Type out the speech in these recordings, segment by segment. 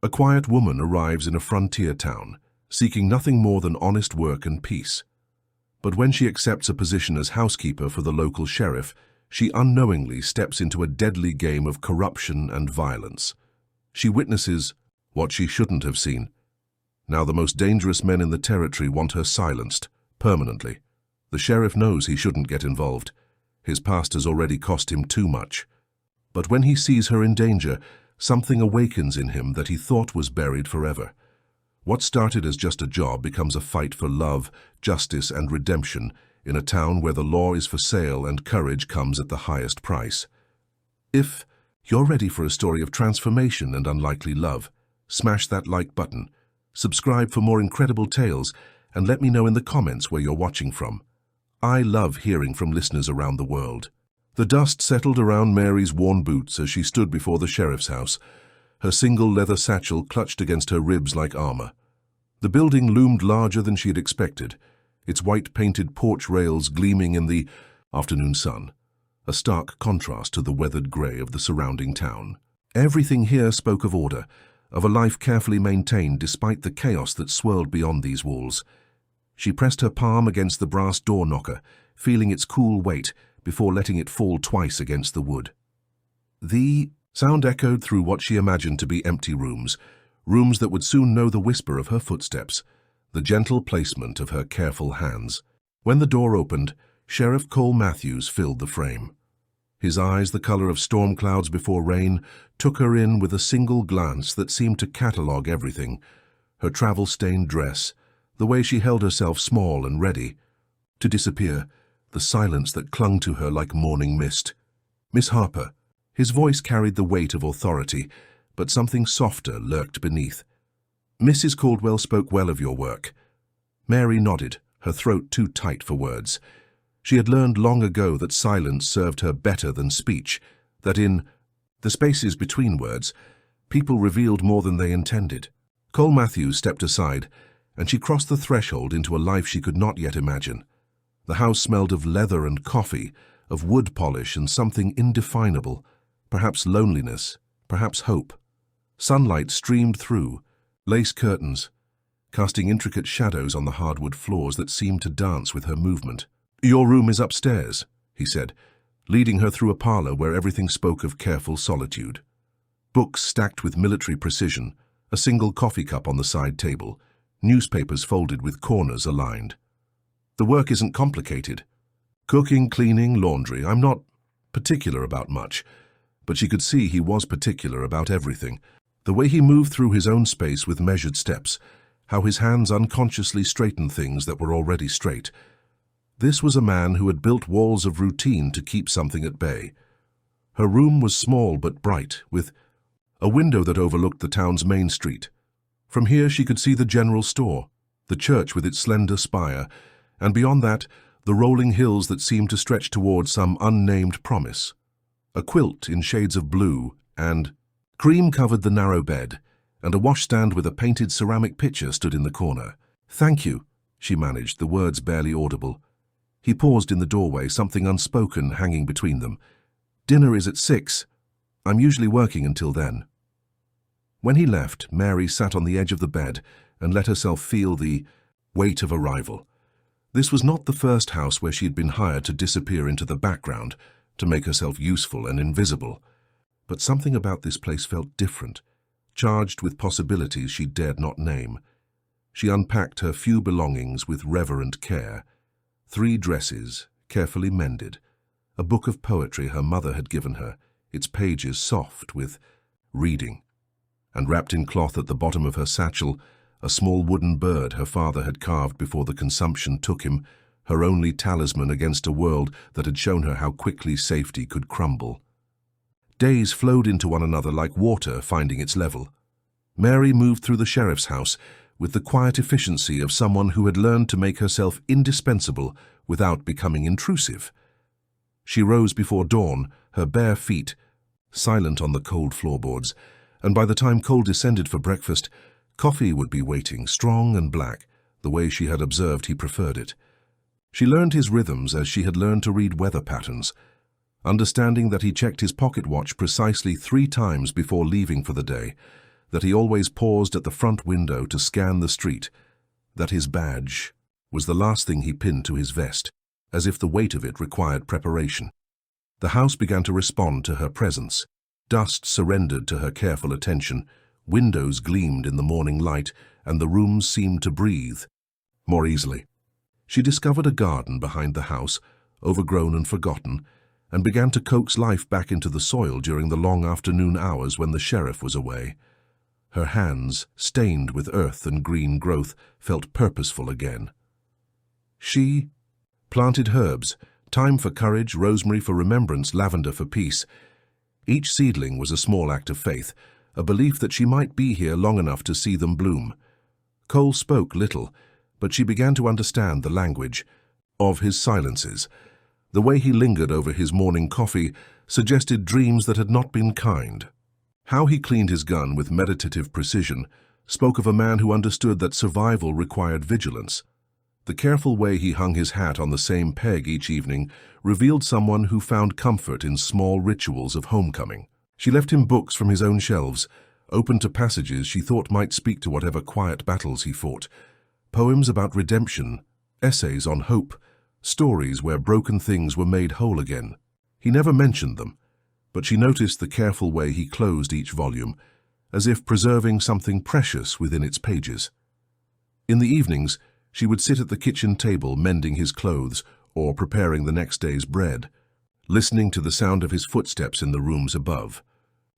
A quiet woman arrives in a frontier town, seeking nothing more than honest work and peace. But when she accepts a position as housekeeper for the local sheriff, she unknowingly steps into a deadly game of corruption and violence. She witnesses what she shouldn't have seen. Now the most dangerous men in the territory want her silenced, permanently. The sheriff knows he shouldn't get involved. His past has already cost him too much. But when he sees her in danger, something awakens in him that he thought was buried forever. What started as just a job becomes a fight for love, justice, and redemption in a town where the law is for sale and courage comes at the highest price. If you're ready for a story of transformation and unlikely love, smash that like button, subscribe for more incredible tales, and let me know in the comments where you're watching from. I love hearing from listeners around the world. The dust settled around Mary's worn boots as she stood before the sheriff's house, her single leather satchel clutched against her ribs like armor. The building loomed larger than she had expected, its white-painted porch rails gleaming in the afternoon sun, a stark contrast to the weathered grey of the surrounding town. Everything here spoke of order, of a life carefully maintained despite the chaos that swirled beyond these walls. She pressed her palm against the brass door knocker, feeling its cool weight before letting it fall twice against the wood. The sound echoed through what she imagined to be empty rooms, rooms that would soon know the whisper of her footsteps, the gentle placement of her careful hands. When the door opened, Sheriff Cole Matthews filled the frame. His eyes, the color of storm clouds before rain, took her in with a single glance that seemed to catalogue everything: her travel-stained dress, the way she held herself small and ready to disappear, the silence that clung to her like morning mist. "Miss Harper." His voice carried the weight of authority, but something softer lurked beneath. "Mrs. Caldwell spoke well of your work." Mary nodded, her throat too tight for words. She had learned long ago that silence served her better than speech, that in the spaces between words, people revealed more than they intended. Cole Matthews stepped aside, and she crossed the threshold into a life she could not yet imagine. The house smelled of leather and coffee, of wood polish and something indefinable, perhaps loneliness, perhaps hope. Sunlight streamed through, lace curtains, casting intricate shadows on the hardwood floors that seemed to dance with her movement. "Your room is upstairs," he said, leading her through a parlor where everything spoke of careful solitude. Books stacked with military precision, a single coffee cup on the side table, newspapers folded with corners aligned. "The work isn't complicated. Cooking, cleaning, laundry. I'm not particular about much." But she could see he was particular about everything. The way he moved through his own space with measured steps, how his hands unconsciously straightened things that were already straight. This was a man who had built walls of routine to keep something at bay. Her room was small but bright, with a window that overlooked the town's main street. From here she could see the general store, the church with its slender spire, and beyond that, the rolling hills that seemed to stretch toward some unnamed promise. A quilt in shades of blue and cream covered the narrow bed, and a washstand with a painted ceramic pitcher stood in the corner. "Thank you," she managed, the words barely audible. He paused in the doorway, something unspoken hanging between them. "Dinner is at 6. I'm usually working until then." When he left, Mary sat on the edge of the bed and let herself feel the weight of arrival. This was not the first house where she had been hired to disappear into the background, to make herself useful and invisible. But something about this place felt different, charged with possibilities she dared not name. She unpacked her few belongings with reverent care. 3 dresses, carefully mended, a book of poetry her mother had given her, its pages soft with reading, and wrapped in cloth at the bottom of her satchel, a small wooden bird her father had carved before the consumption took him, her only talisman against a world that had shown her how quickly safety could crumble. Days flowed into one another like water finding its level. Mary moved through the sheriff's house with the quiet efficiency of someone who had learned to make herself indispensable without becoming intrusive. She rose before dawn, her bare feet silent on the cold floorboards, and by the time Cole descended for breakfast, coffee would be waiting, strong and black, the way she had observed he preferred it. She learned his rhythms as she had learned to read weather patterns, understanding that he checked his pocket watch precisely 3 times before leaving for the day, that he always paused at the front window to scan the street, that his badge was the last thing he pinned to his vest, as if the weight of it required preparation. The house began to respond to her presence. Dust surrendered to her careful attention, windows gleamed in the morning light, and the rooms seemed to breathe more easily. She discovered a garden behind the house, overgrown and forgotten, and began to coax life back into the soil during the long afternoon hours when the sheriff was away. Her hands, stained with earth and green growth, felt purposeful again. She planted herbs, thyme for courage, rosemary for remembrance, lavender for peace. Each seedling was a small act of faith, a belief that she might be here long enough to see them bloom. Cole spoke little, but she began to understand the language of his silences. The way he lingered over his morning coffee suggested dreams that had not been kind. How he cleaned his gun with meditative precision spoke of a man who understood that survival required vigilance. The careful way he hung his hat on the same peg each evening revealed someone who found comfort in small rituals of homecoming. She left him books from his own shelves, open to passages she thought might speak to whatever quiet battles he fought. Poems about redemption, essays on hope, stories where broken things were made whole again. He never mentioned them, but she noticed the careful way he closed each volume, as if preserving something precious within its pages. In the evenings, she would sit at the kitchen table mending his clothes or preparing the next day's bread, listening to the sound of his footsteps in the rooms above.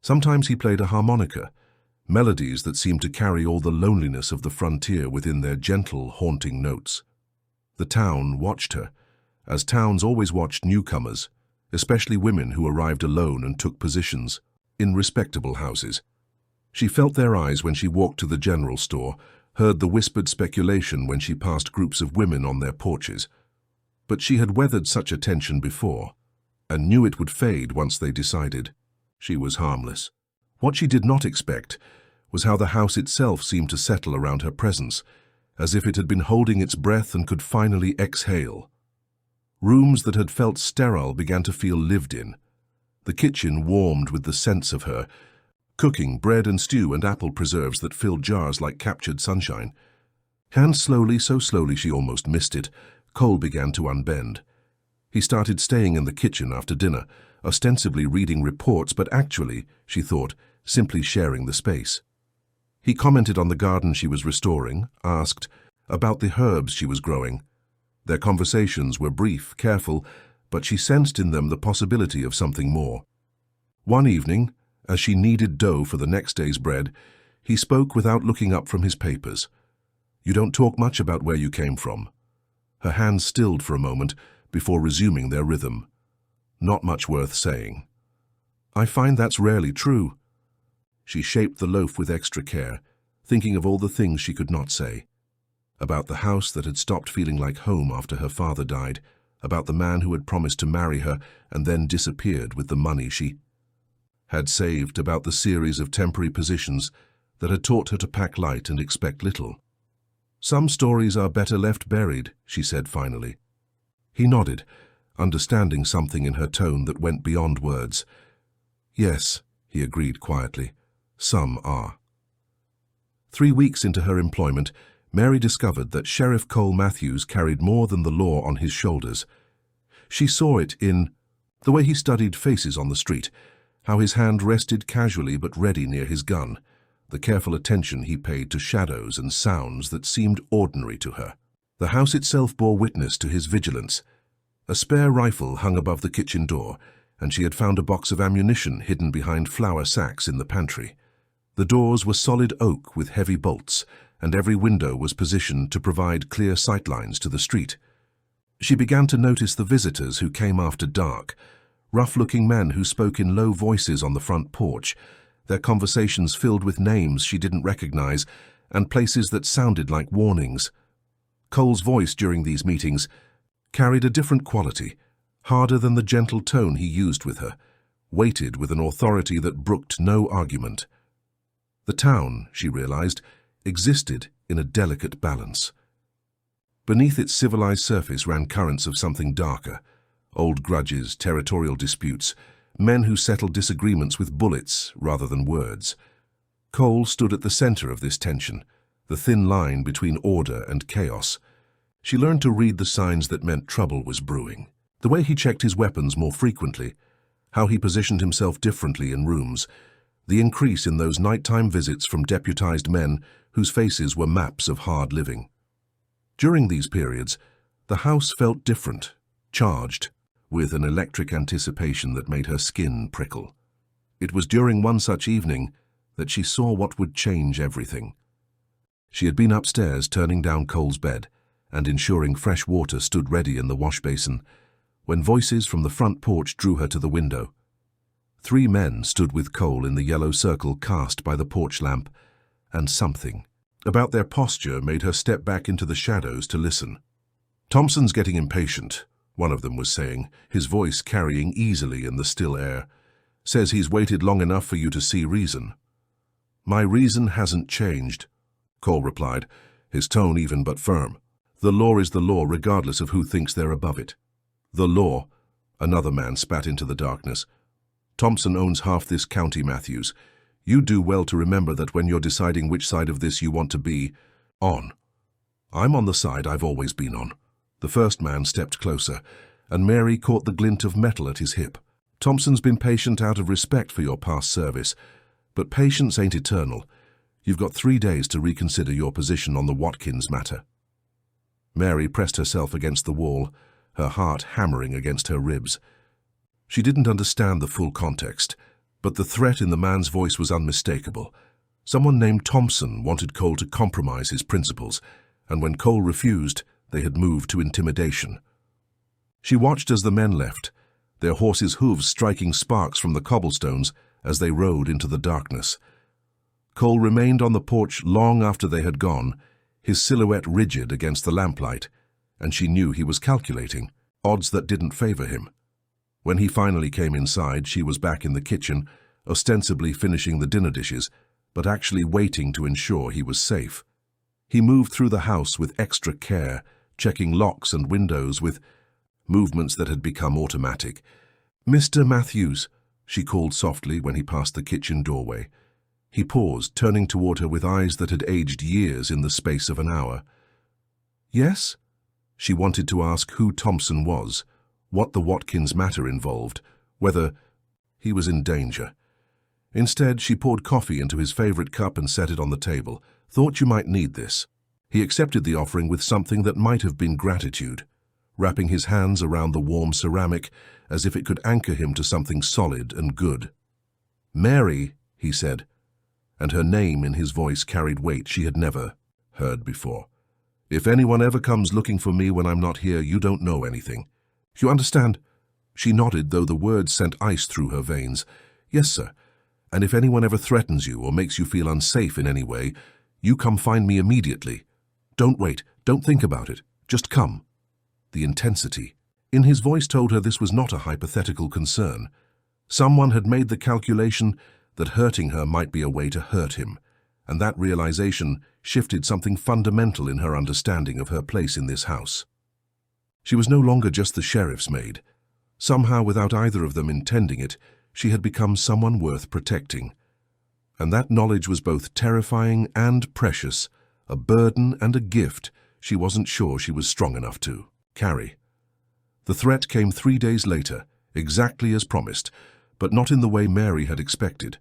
Sometimes he played a harmonica, melodies that seemed to carry all the loneliness of the frontier within their gentle, haunting notes. The town watched her, as towns always watched newcomers, especially women who arrived alone and took positions in respectable houses. She felt their eyes when she walked to the general store, heard the whispered speculation when she passed groups of women on their porches. But she had weathered such attention before, and knew it would fade once they decided. She was harmless. What she did not expect was how the house itself seemed to settle around her presence, as if it had been holding its breath and could finally exhale. Rooms that had felt sterile began to feel lived in. The kitchen warmed with the sense of her, cooking bread and stew and apple preserves that filled jars like captured sunshine. And slowly, so slowly she almost missed it, Cole began to unbend. He started staying in the kitchen after dinner, ostensibly reading reports, but actually, she thought, simply sharing the space. He commented on the garden she was restoring, asked about the herbs she was growing. Their conversations were brief, careful, but she sensed in them the possibility of something more. One evening, as she kneaded dough for the next day's bread, he spoke without looking up from his papers. "You don't talk much about where you came from." Her hands stilled for a moment before resuming their rhythm. "Not much worth saying." "I find that's rarely true." She shaped the loaf with extra care, thinking of all the things she could not say. About the house that had stopped feeling like home after her father died, about the man who had promised to marry her and then disappeared with the money she had saved, about the series of temporary positions that had taught her to pack light and expect little. "Some stories are better left buried," she said finally. He nodded, understanding something in her tone that went beyond words. "Yes," he agreed quietly, "some are." 3 weeks into her employment, Mary discovered that Sheriff Cole Matthews carried more than the law on his shoulders. She saw it in the way he studied faces on the street, how his hand rested casually but ready near his gun, the careful attention he paid to shadows and sounds that seemed ordinary to her. The house itself bore witness to his vigilance. A spare rifle hung above the kitchen door, and she had found a box of ammunition hidden behind flour sacks in the pantry. The doors were solid oak with heavy bolts, and every window was positioned to provide clear sightlines to the street. She began to notice the visitors who came after dark, rough-looking men who spoke in low voices on the front porch, their conversations filled with names she didn't recognize and places that sounded like warnings. Cole's voice during these meetings carried a different quality, harder than the gentle tone he used with her, weighted with an authority that brooked no argument. The town, she realized, existed in a delicate balance. Beneath its civilized surface ran currents of something darker, old grudges, territorial disputes, men who settled disagreements with bullets rather than words. Cole stood at the center of this tension, the thin line between order and chaos. She learned to read the signs that meant trouble was brewing. The way he checked his weapons more frequently, how he positioned himself differently in rooms, the increase in those nighttime visits from deputized men whose faces were maps of hard living. During these periods, the house felt different, charged, with an electric anticipation that made her skin prickle. It was during one such evening that she saw what would change everything. She had been upstairs turning down Cole's bed and ensuring fresh water stood ready in the wash basin, when voices from the front porch drew her to the window. 3 men stood with Cole in the yellow circle cast by the porch lamp, and something about their posture made her step back into the shadows to listen. "Thompson's getting impatient," one of them was saying, his voice carrying easily in the still air. "Says he's waited long enough for you to see reason." "My reason hasn't changed," Cole replied, his tone even but firm. "The law is the law regardless of who thinks they're above it." "The law," another man spat into the darkness. "Thompson owns half this county, Matthews. You do well to remember that when you're deciding which side of this you want to be on." "I'm on the side I've always been on." The first man stepped closer, and Mary caught the glint of metal at his hip. "Thompson's been patient out of respect for your past service, but patience ain't eternal. You've got 3 days to reconsider your position on the Watkins matter." Mary pressed herself against the wall, her heart hammering against her ribs. She didn't understand the full context, but the threat in the man's voice was unmistakable. Someone named Thompson wanted Cole to compromise his principles, and when Cole refused, they had moved to intimidation. She watched as the men left, their horses' hooves striking sparks from the cobblestones as they rode into the darkness. Cole remained on the porch long after they had gone, his silhouette rigid against the lamplight, and she knew he was calculating, odds that didn't favor him. When he finally came inside, she was back in the kitchen, ostensibly finishing the dinner dishes, but actually waiting to ensure he was safe. He moved through the house with extra care, checking locks and windows with movements that had become automatic. "Mr. Matthews," she called softly when he passed the kitchen doorway. He paused, turning toward her with eyes that had aged years in the space of an hour. "Yes?" She wanted to ask who Thompson was, what the Watkins matter involved, whether he was in danger. Instead, she poured coffee into his favorite cup and set it on the table. "Thought you might need this." He accepted the offering with something that might have been gratitude, wrapping his hands around the warm ceramic as if it could anchor him to something solid and good. "Mary," he said, and her name in his voice carried weight she had never heard before. "If anyone ever comes looking for me when I'm not here, you don't know anything. You understand?" She nodded, though the words sent ice through her veins. "Yes, sir. And if anyone ever threatens you or makes you feel unsafe in any way, you come find me immediately. Don't wait. Don't think about it. Just come." The intensity in his voice told her this was not a hypothetical concern. Someone had made the calculation that hurting her might be a way to hurt him, and that realization shifted something fundamental in her understanding of her place in this house. She was no longer just the sheriff's maid. Somehow, without either of them intending it, she had become someone worth protecting. And that knowledge was both terrifying and precious, a burden and a gift she wasn't sure she was strong enough to carry. The threat came 3 days later, exactly as promised, but not in the way Mary had expected.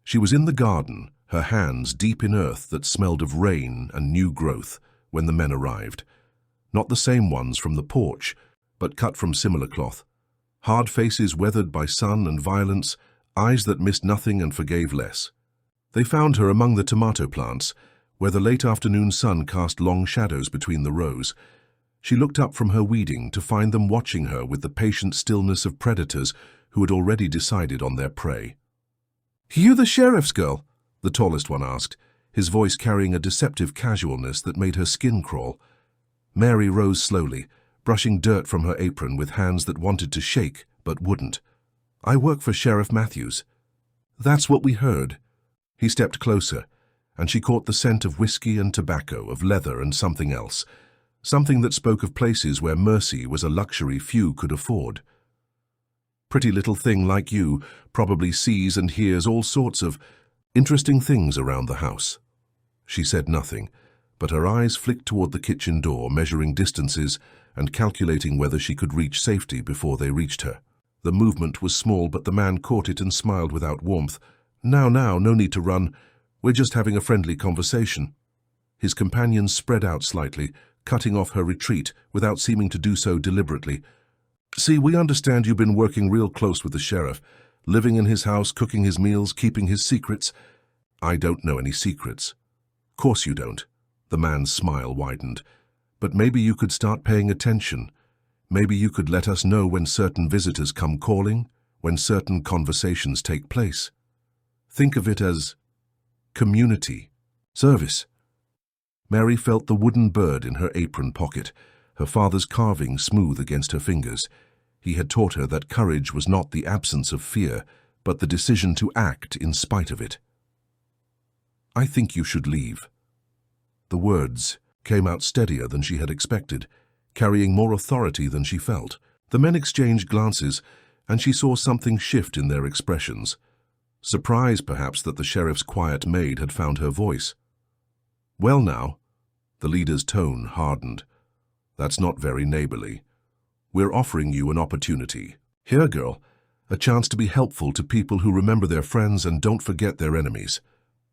She was in the garden, her hands deep in earth that smelled of rain and new growth, when the men arrived. Not the same ones from the porch, but cut from similar cloth. Hard faces weathered by sun and violence, eyes that missed nothing and forgave less. They found her among the tomato plants, where the late afternoon sun cast long shadows between the rows. She looked up from her weeding to find them watching her with the patient stillness of predators who had already decided on their prey. "You the sheriff's girl?" the tallest one asked, his voice carrying a deceptive casualness that made her skin crawl. Mary rose slowly, brushing dirt from her apron with hands that wanted to shake but wouldn't. "I work for Sheriff Matthews." "That's what we heard." He stepped closer, and she caught the scent of whiskey and tobacco, of leather and something else, something that spoke of places where mercy was a luxury few could afford. "Pretty little thing like you probably sees and hears all sorts of..." Interesting things around the house. She said nothing, but her eyes flicked toward the kitchen door, measuring distances and calculating whether she could reach safety before they reached her. The movement was small, but the man caught it and smiled without warmth. Now, no need to run. We're just having a friendly conversation. His companion spread out slightly, cutting off her retreat without seeming to do so deliberately. See, we understand you've been working real close with the sheriff, living in his house, cooking his meals, keeping his secrets. I don't know any secrets. Course you don't. The man's smile widened. But maybe you could start paying attention. Maybe you could let us know when certain visitors come calling, when certain conversations take place. Think of it as community service. Mary felt the wooden bird in her apron pocket, her father's carving smooth against her fingers. He had taught her that courage was not the absence of fear, but the decision to act in spite of it. I think you should leave. The words came out steadier than she had expected, carrying more authority than she felt. The men exchanged glances, and she saw something shift in their expressions. Surprise, perhaps, that the sheriff's quiet maid had found her voice. Well now, the leader's tone hardened. That's not very neighborly. We're offering you an opportunity. Here, girl, a chance to be helpful to people who remember their friends and don't forget their enemies.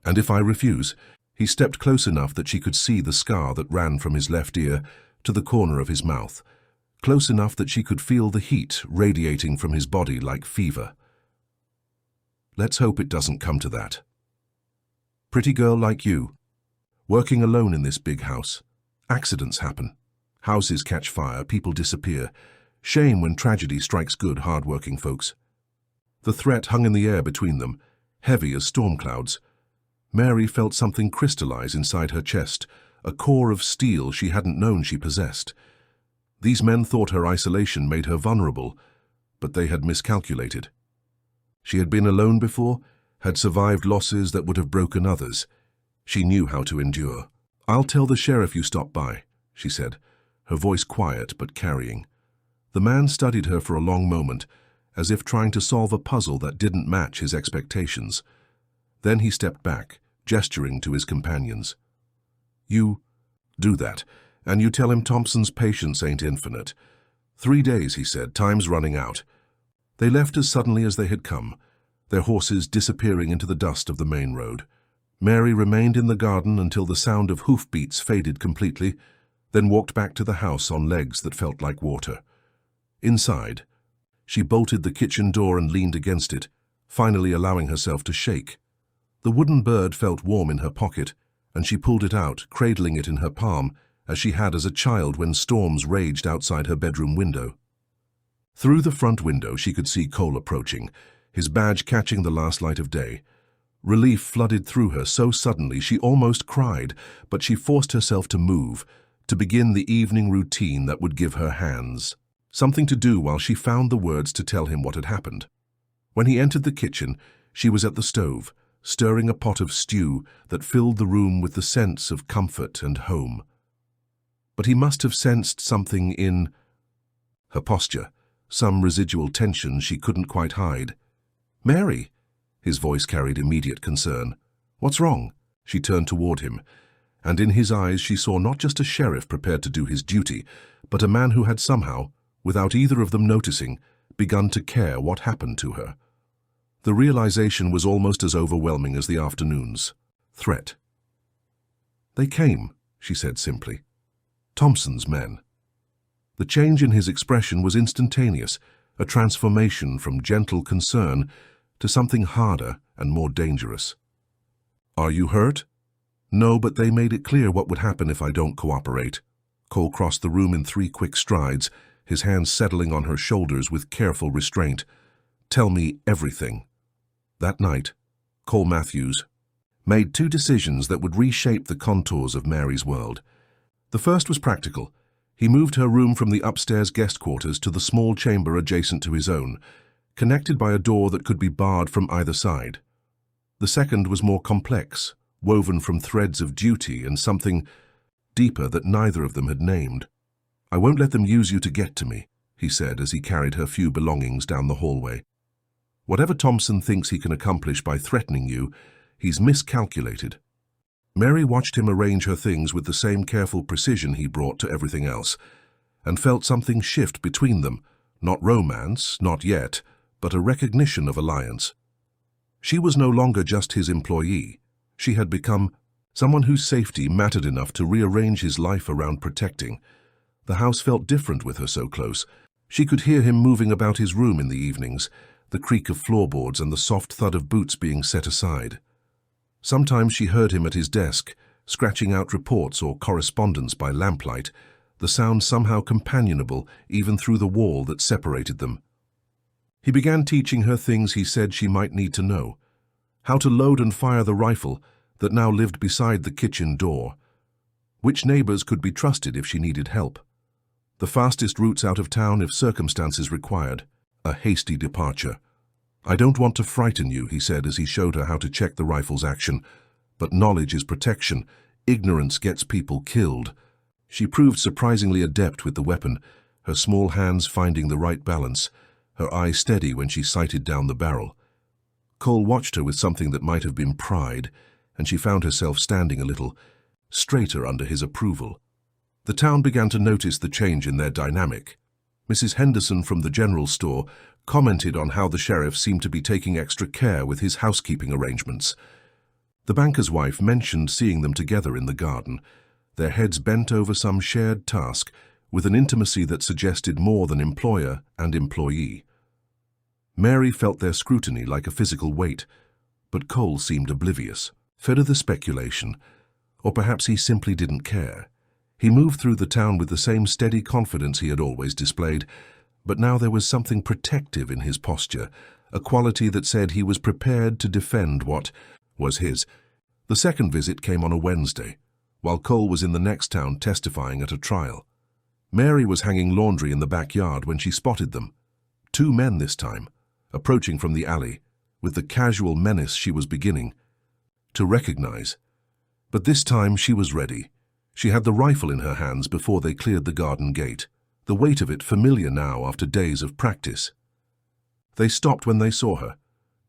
And if I refuse? He stepped close enough that she could see the scar that ran from his left ear to the corner of his mouth, close enough that she could feel the heat radiating from his body like fever. Let's hope it doesn't come to that. Pretty girl like you, working alone in this big house. Accidents happen. Houses catch fire, people disappear. Shame when tragedy strikes good, hard-working folks. The threat hung in the air between them, heavy as storm clouds. Mary felt something crystallize inside her chest, a core of steel she hadn't known she possessed. These men thought her isolation made her vulnerable, but they had miscalculated. She had been alone before, had survived losses that would have broken others. She knew how to endure. I'll tell the sheriff you stopped by, she said, her voice quiet but carrying. The man studied her for a long moment, as if trying to solve a puzzle that didn't match his expectations. Then he stepped back, gesturing to his companions. You do that, and you tell him Thompson's patience ain't infinite. 3 days, he said, time's running out. They left as suddenly as they had come, their horses disappearing into the dust of the main road. Mary remained in the garden until the sound of hoofbeats faded completely, then walked back to the house on legs that felt like water. Inside, she bolted the kitchen door and leaned against it, finally allowing herself to shake. The wooden bird felt warm in her pocket, and she pulled it out, cradling it in her palm, as she had as a child when storms raged outside her bedroom window. Through the front window she could see Cole approaching, his badge catching the last light of day. Relief flooded through her so suddenly she almost cried, but she forced herself to move, to begin the evening routine that would give her hands something to do while she found the words to tell him what had happened. When he entered the kitchen, she was at the stove, stirring a pot of stew that filled the room with the sense of comfort and home. But he must have sensed something in her posture, some residual tension she couldn't quite hide. "Mary!" His voice carried immediate concern. "What's wrong?" She turned toward him, and in his eyes she saw not just a sheriff prepared to do his duty, but a man who had somehow, without either of them noticing, begun to care what happened to her. The realization was almost as overwhelming as the afternoon's threat. "They came," she said simply. "Thompson's men." The change in his expression was instantaneous, a transformation from gentle concern to something harder and more dangerous. "Are you hurt?" "No, but they made it clear what would happen if I don't cooperate." Cole crossed the room in 3 quick strides, his hands settling on her shoulders with careful restraint. "Tell me everything." That night, Cole Matthews made 2 decisions that would reshape the contours of Mary's world. The first was practical. He moved her room from the upstairs guest quarters to the small chamber adjacent to his own, connected by a door that could be barred from either side. The second was more complex, woven from threads of duty and something deeper that neither of them had named. "I won't let them use you to get to me," he said as he carried her few belongings down the hallway. "Whatever Thompson thinks he can accomplish by threatening you, He's miscalculated. Mary watched him arrange her things with the same careful precision he brought to everything else, and felt something shift between them, not romance, not yet, but a recognition of alliance. She was no longer just his employee. She had become someone whose safety mattered enough to rearrange his life around protecting. The house felt different with her so close. She could hear him moving about his room in the evenings, the creak of floorboards and the soft thud of boots being set aside. Sometimes she heard him at his desk, scratching out reports or correspondence by lamplight, the sound somehow companionable even through the wall that separated them. He began teaching her things he said she might need to know. How to load and fire the rifle that now lived beside the kitchen door. Which neighbors could be trusted if she needed help. The fastest routes out of town if circumstances required. A hasty departure. "I don't want to frighten you," he said as he showed her how to check the rifle's action. "But knowledge is protection. Ignorance gets people killed." She proved surprisingly adept with the weapon, her small hands finding the right balance, her eye steady when she sighted down the barrel. Cole watched her with something that might have been pride, and she found herself standing a little straighter under his approval. The town began to notice the change in their dynamic. Mrs. Henderson from the general store commented on how the sheriff seemed to be taking extra care with his housekeeping arrangements. The banker's wife mentioned seeing them together in the garden, their heads bent over some shared task with an intimacy that suggested more than employer and employee. Mary felt their scrutiny like a physical weight, but Cole seemed oblivious. Fed of the speculation, or perhaps he simply didn't care. He moved through the town with the same steady confidence he had always displayed, but now there was something protective in his posture, a quality that said he was prepared to defend what was his. The second visit came on a Wednesday, while Cole was in the next town testifying at a trial. Mary was hanging laundry in the backyard when she spotted them. 2 men this time, approaching from the alley, with the casual menace she was beginning to recognize. But this time she was ready. She had the rifle in her hands before they cleared the garden gate, the weight of it familiar now after days of practice. They stopped when they saw her,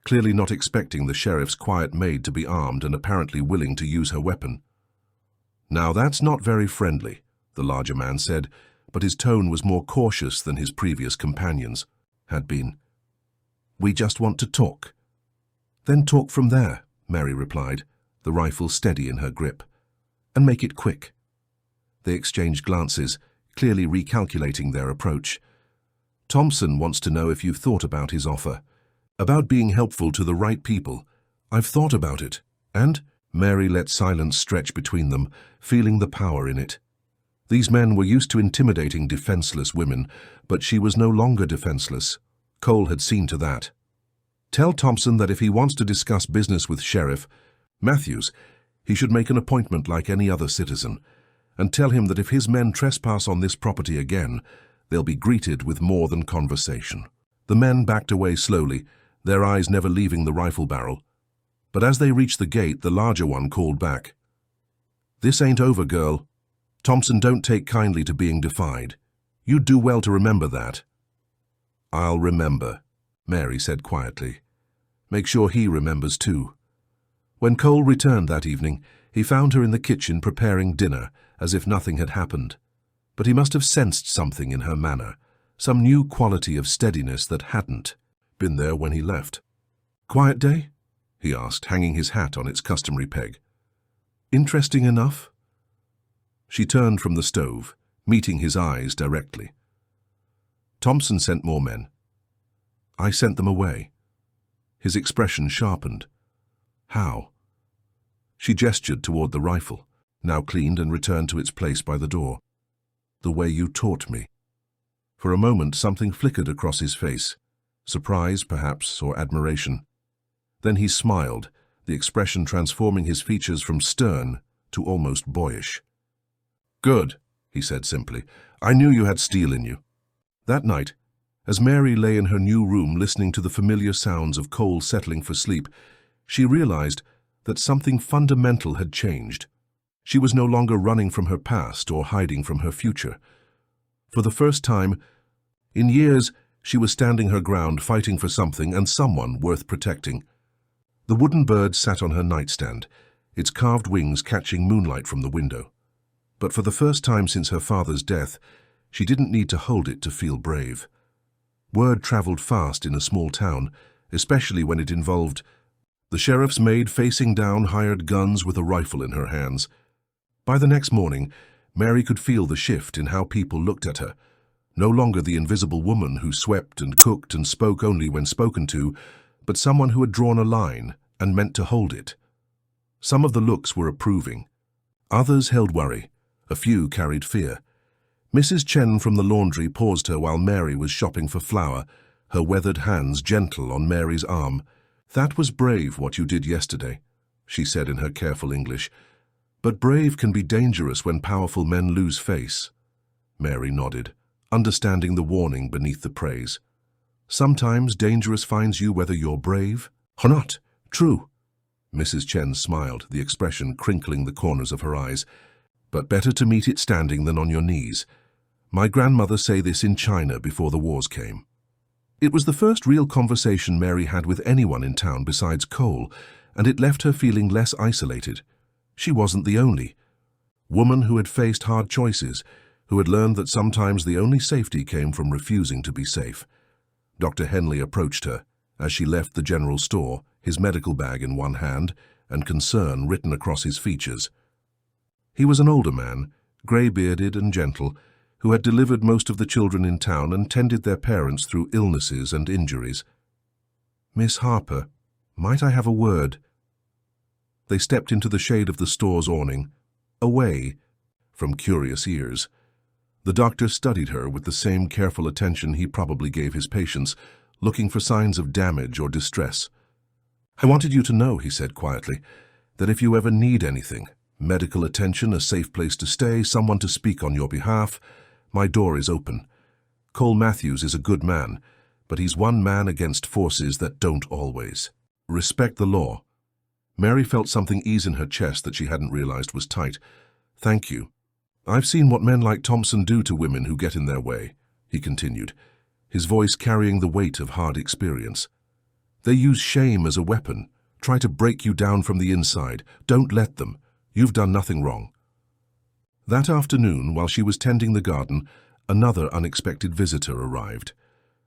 clearly not expecting the sheriff's quiet maid to be armed and apparently willing to use her weapon. "Now that's not very friendly," the larger man said, but his tone was more cautious than his previous companions had been. "We just want to talk." "Then talk from there," Mary replied, the rifle steady in her grip. "And make it quick." They exchanged glances, clearly recalculating their approach. "Thompson wants to know if you've thought about his offer. About being helpful to the right people." "I've thought about it." "And?" Mary let silence stretch between them, feeling the power in it. These men were used to intimidating defenseless women, but she was no longer defenseless. Cole had seen to that. "Tell Thompson that if he wants to discuss business with Sheriff Matthews, he should make an appointment like any other citizen, and tell him that if his men trespass on this property again, they'll be greeted with more than conversation." The men backed away slowly, their eyes never leaving the rifle barrel. But as they reached the gate, the larger one called back. "This ain't over, girl. Thompson don't take kindly to being defied. You'd do well to remember that." "I'll remember," Mary said quietly. "Make sure he remembers too." When Cole returned that evening, he found her in the kitchen preparing dinner, as if nothing had happened. But he must have sensed something in her manner, some new quality of steadiness that hadn't been there when he left. "Quiet day?" he asked, hanging his hat on its customary peg. "Interesting enough?" She turned from the stove, meeting his eyes directly. "Thompson sent more men. I sent them away." His expression sharpened. "How?" She gestured toward the rifle, now cleaned and returned to its place by the door. "The way you taught me." For a moment something flickered across his face, surprise perhaps, or admiration. Then he smiled, the expression transforming his features from stern to almost boyish. "Good," he said simply. "I knew you had steel in you." That night, as Mary lay in her new room listening to the familiar sounds of Cole settling for sleep, she realized that something fundamental had changed. She was no longer running from her past or hiding from her future. For the first time in years, she was standing her ground, fighting for something and someone worth protecting. The wooden bird sat on her nightstand, its carved wings catching moonlight from the window. But for the first time since her father's death, she didn't need to hold it to feel brave. Word traveled fast in a small town, especially when it involved the sheriff's maid facing down hired guns with a rifle in her hands. By the next morning, Mary could feel the shift in how people looked at her. No longer the invisible woman who swept and cooked and spoke only when spoken to, but someone who had drawn a line and meant to hold it. Some of the looks were approving. Others held worry. A few carried fear. Mrs. Chen from the laundry paused her while Mary was shopping for flour, her weathered hands gentle on Mary's arm. "That was brave what you did yesterday," she said in her careful English. "But brave can be dangerous when powerful men lose face." Mary nodded, understanding the warning beneath the praise. "Sometimes dangerous finds you whether you're brave or not. True." Mrs. Chen smiled, the expression crinkling the corners of her eyes. "But better to meet it standing than on your knees. My grandmother say this in China before the wars came." It was the first real conversation Mary had with anyone in town besides Cole, and it left her feeling less isolated. She wasn't the only woman who had faced hard choices, who had learned that sometimes the only safety came from refusing to be safe. Dr. Henley approached her as she left the general store, his medical bag in one hand and concern written across his features. He was an older man, grey-bearded and gentle, who had delivered most of the children in town and tended their parents through illnesses and injuries. "Miss Harper, might I have a word?" They stepped into the shade of the store's awning, away from curious ears. The doctor studied her with the same careful attention he probably gave his patients, looking for signs of damage or distress. "I wanted you to know," he said quietly, "that if you ever need anything, medical attention, a safe place to stay, someone to speak on your behalf, my door is open. Cole Matthews is a good man, but he's one man against forces that don't always respect the law." Mary felt something ease in her chest that she hadn't realized was tight. "Thank you. I've seen what men like Thompson do to women who get in their way," he continued, his voice carrying the weight of hard experience. "They use shame as a weapon, try to break you down from the inside. Don't let them. You've done nothing wrong." That afternoon, while she was tending the garden, another unexpected visitor arrived.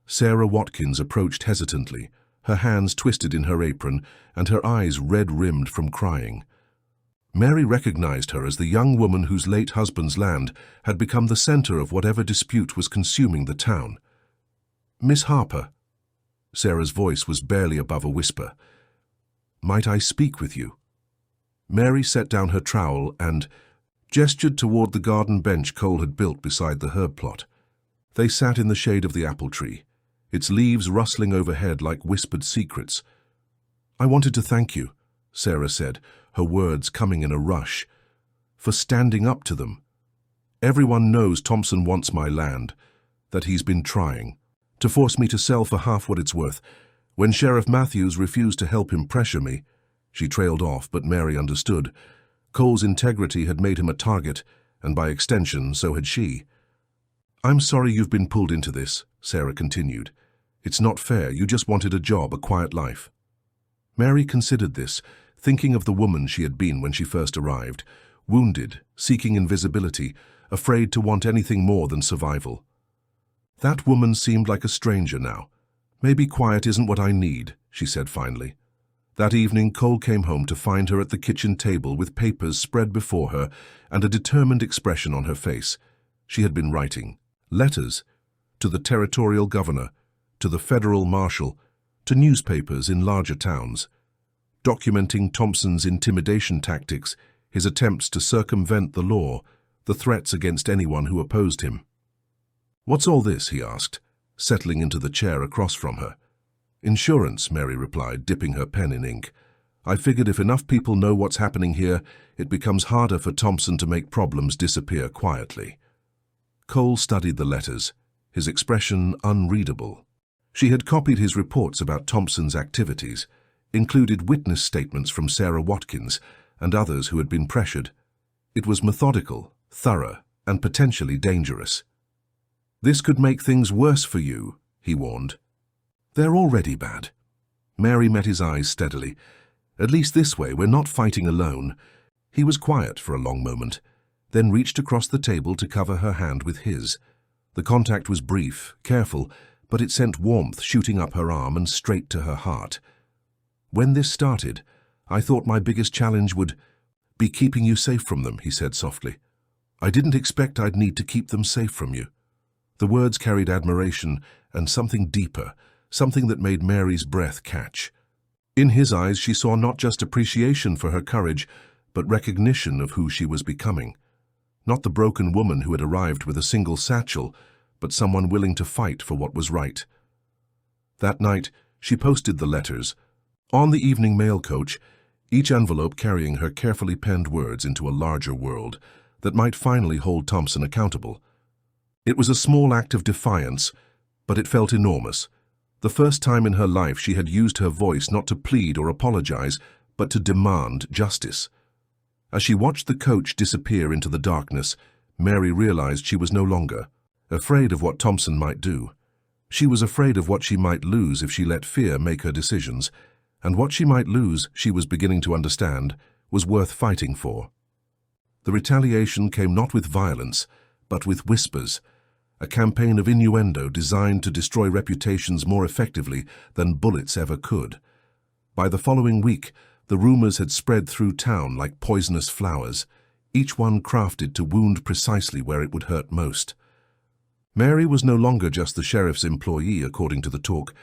Sarah Watkins approached hesitantly, her hands twisted in her apron and her eyes red-rimmed from crying. Mary recognized her as the young woman whose late husband's land had become the center of whatever dispute was consuming the town. "Miss Harper," Sarah's voice was barely above a whisper, "might I speak with you?" Mary set down her trowel and gestured toward the garden bench Cole had built beside the herb plot. They sat in the shade of the apple tree, its leaves rustling overhead like whispered secrets. "I wanted to thank you," Sarah said, her words coming in a rush, "for standing up to them. Everyone knows Thompson wants my land, that he's been trying to force me to sell for half what it's worth. When Sheriff Matthews refused to help him pressure me," she trailed off, but Mary understood. Cole's integrity had made him a target, and by extension, so had she. "I'm sorry you've been pulled into this," Sarah continued. "It's not fair. You just wanted a job, a quiet life." Mary considered this, thinking of the woman she had been when she first arrived, wounded, seeking invisibility, afraid to want anything more than survival. That woman seemed like a stranger now. "Maybe quiet isn't what I need," she said finally. That evening, Cole came home to find her at the kitchen table with papers spread before her and a determined expression on her face. She had been writing letters to the territorial governor, to the federal marshal, to newspapers in larger towns, documenting Thompson's intimidation tactics, his attempts to circumvent the law, the threats against anyone who opposed him. "What's all this?" he asked, settling into the chair across from her. "Insurance," Mary replied, dipping her pen in ink. "I figured if enough people know what's happening here, it becomes harder for Thompson to make problems disappear quietly." Cole studied the letters, his expression unreadable. She had copied his reports about Thompson's activities, included witness statements from Sarah Watkins and others who had been pressured. It was methodical, thorough, and potentially dangerous. "This could make things worse for you," he warned. "They're already bad." Mary met his eyes steadily. At least this way, we're not fighting alone." He was quiet for a long moment, then reached across the table to cover her hand with his. The contact was brief, careful, but it sent warmth shooting up her arm and straight to her heart. "When this started, I thought my biggest challenge would be keeping you safe from them," he said softly. "I didn't expect I'd need to keep them safe from you." The words carried admiration and something deeper, something that made Mary's breath catch. In his eyes, she saw not just appreciation for her courage, but recognition of who she was becoming. Not the broken woman who had arrived with a single satchel, but someone willing to fight for what was right. That night, she posted the letters on the evening mail coach, each envelope carrying her carefully penned words into a larger world that might finally hold Thompson accountable. It was a small act of defiance, but it felt enormous. The first time in her life she had used her voice not to plead or apologize, but to demand justice. As she watched the coach disappear into the darkness, Mary realized she was no longer afraid of what Thompson might do. She was afraid of what she might lose if she let fear make her decisions, and what she might lose, she was beginning to understand, was worth fighting for. The retaliation came not with violence, but with whispers, a campaign of innuendo designed to destroy reputations more effectively than bullets ever could. By the following week, the rumors had spread through town like poisonous flowers, each one crafted to wound precisely where it would hurt most. Mary was no longer just the sheriff's employee, according to the talk.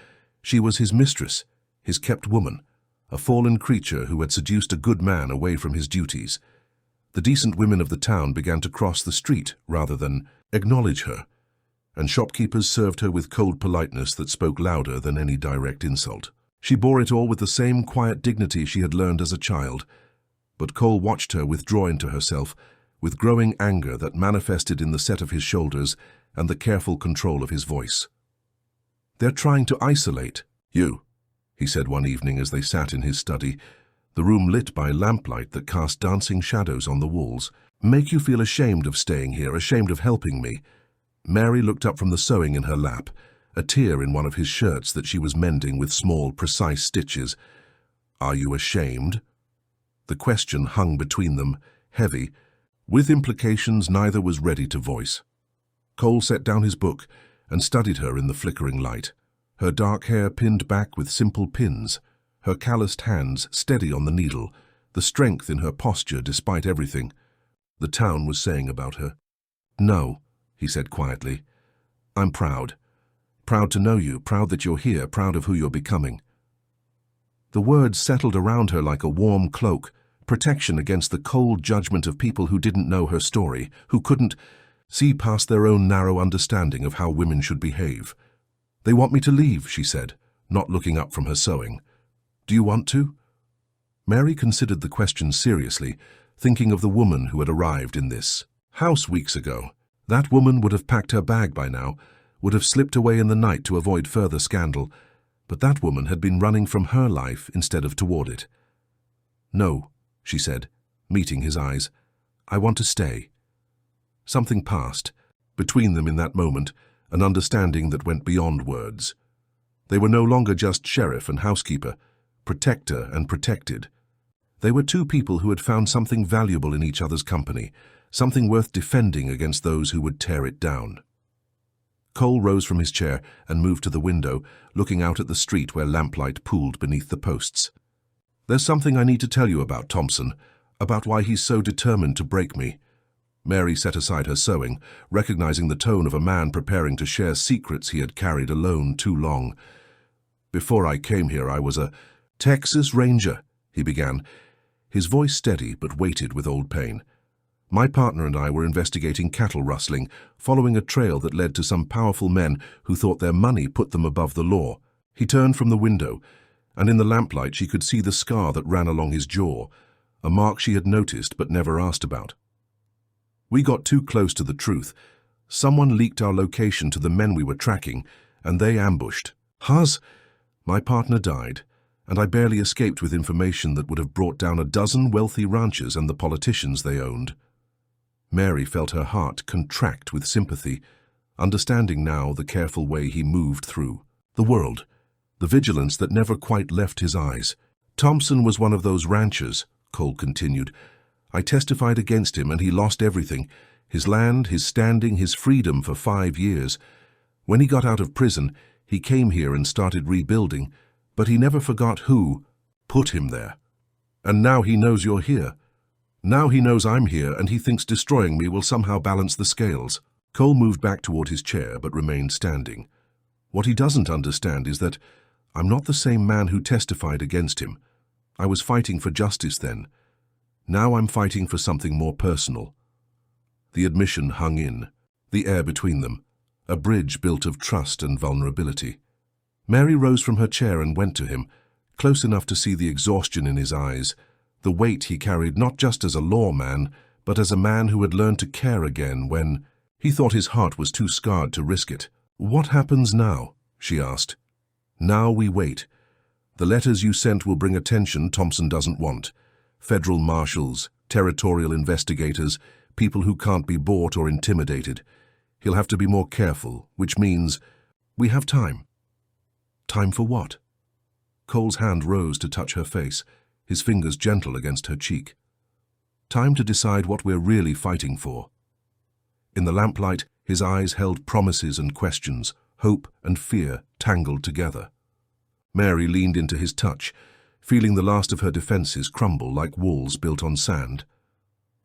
She was his mistress, his kept woman, a fallen creature who had seduced a good man away from his duties. The decent women of the town began to cross the street rather than acknowledge her, and shopkeepers served her with cold politeness that spoke louder than any direct insult. She bore it all with the same quiet dignity she had learned as a child, but Cole watched her withdraw into herself, with growing anger that manifested in the set of his shoulders and the careful control of his voice. "They're trying to isolate you," he said one evening as they sat in his study, the room lit by lamplight that cast dancing shadows on the walls. "Make you feel ashamed of staying here, ashamed of helping me." Mary looked up from the sewing in her lap, a tear in one of his shirts that she was mending with small, precise stitches. "Are you ashamed?" The question hung between them, heavy, with implications neither was ready to voice. Cole set down his book and studied her in the flickering light, her dark hair pinned back with simple pins, her calloused hands steady on the needle, the strength in her posture despite everything the town was saying about her. "No," he said quietly. "I'm proud. Proud to know you, proud that you're here, proud of who you're becoming." The words settled around her like a warm cloak, protection against the cold judgment of people who didn't know her story, who couldn't see past their own narrow understanding of how women should behave. "They want me to leave," she said, not looking up from her sewing. "Do you want to?" Mary considered the question seriously, thinking of the woman who had arrived in this house weeks ago. That woman would have packed her bag by now, would have slipped away in the night to avoid further scandal, but that woman had been running from her life instead of toward it. "No," she said, meeting his eyes. "I want to stay." Something passed between them in that moment, an understanding that went beyond words. They were no longer just sheriff and housekeeper, protector and protected. They were two people who had found something valuable in each other's company, something worth defending against those who would tear it down. Cole rose from his chair and moved to the window, looking out at the street where lamplight pooled beneath the posts. "There's something I need to tell you about Thompson, about why he's so determined to break me." Mary set aside her sewing, recognizing the tone of a man preparing to share secrets he had carried alone too long. "Before I came here, I was a Texas Ranger," he began, his voice steady but weighted with old pain. "My partner and I were investigating cattle rustling, following a trail that led to some powerful men who thought their money put them above the law." He turned from the window, and in the lamplight she could see the scar that ran along his jaw, a mark she had noticed but never asked about. "We got too close to the truth. Someone leaked our location to the men we were tracking, and they ambushed us. My partner died, and I barely escaped with information that would have brought down a dozen wealthy ranchers and the politicians they owned." Mary felt her heart contract with sympathy, understanding now the careful way he moved through the world, the vigilance that never quite left his eyes. Thompson was one of those ranchers, Cole continued. I testified against him and he lost everything. His land, his standing, his freedom for 5 years. When he got out of prison, he came here and started rebuilding, but he never forgot who put him there. And now he knows you're here. Now he knows I'm here and he thinks destroying me will somehow balance the scales. Cole moved back toward his chair but remained standing. What he doesn't understand is that I'm not the same man who testified against him. I was fighting for justice then. Now I'm fighting for something more personal. The admission hung in, the air between them, a bridge built of trust and vulnerability. Mary rose from her chair and went to him, close enough to see the exhaustion in his eyes, the weight he carried not just as a lawman, but as a man who had learned to care again when he thought his heart was too scarred to risk it. What happens now? She asked. Now we wait. The letters you sent will bring attention Thompson doesn't want. Federal marshals, territorial investigators, people who can't be bought or intimidated. He'll have to be more careful, which means we have time. Time for what? Cole's hand rose to touch her face, his fingers gentle against her cheek. Time to decide what we're really fighting for. In the lamplight, his eyes held promises and questions, hope and fear tangled together. Mary leaned into his touch, feeling the last of her defenses crumble like walls built on sand.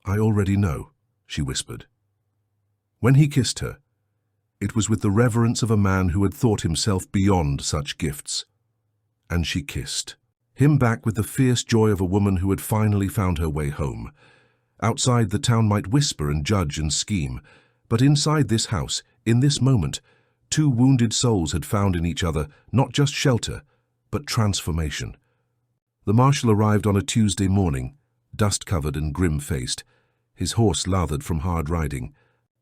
I already know, she whispered. When he kissed her, it was with the reverence of a man who had thought himself beyond such gifts. And she kissed him back with the fierce joy of a woman who had finally found her way home. Outside, the town might whisper and judge and scheme, but inside this house, in this moment, 2 wounded souls had found in each other not just shelter, but transformation. The marshal arrived on a Tuesday morning, dust-covered and grim-faced, his horse lathered from hard riding.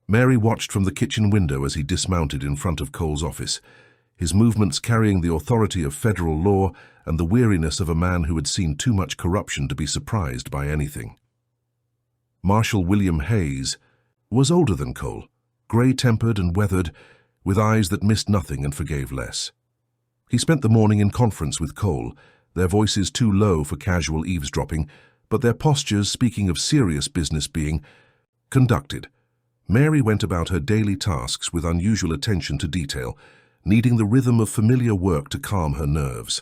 Mary watched from the kitchen window as he dismounted in front of Cole's office, his movements carrying the authority of federal law and the weariness of a man who had seen too much corruption to be surprised by anything. Marshal William Hayes was older than Cole, grey-tempered and weathered, with eyes that missed nothing and forgave less. He spent the morning in conference with Cole, their voices too low for casual eavesdropping, but their postures speaking of serious business being conducted. Mary went about her daily tasks with unusual attention to detail, needing the rhythm of familiar work to calm her nerves.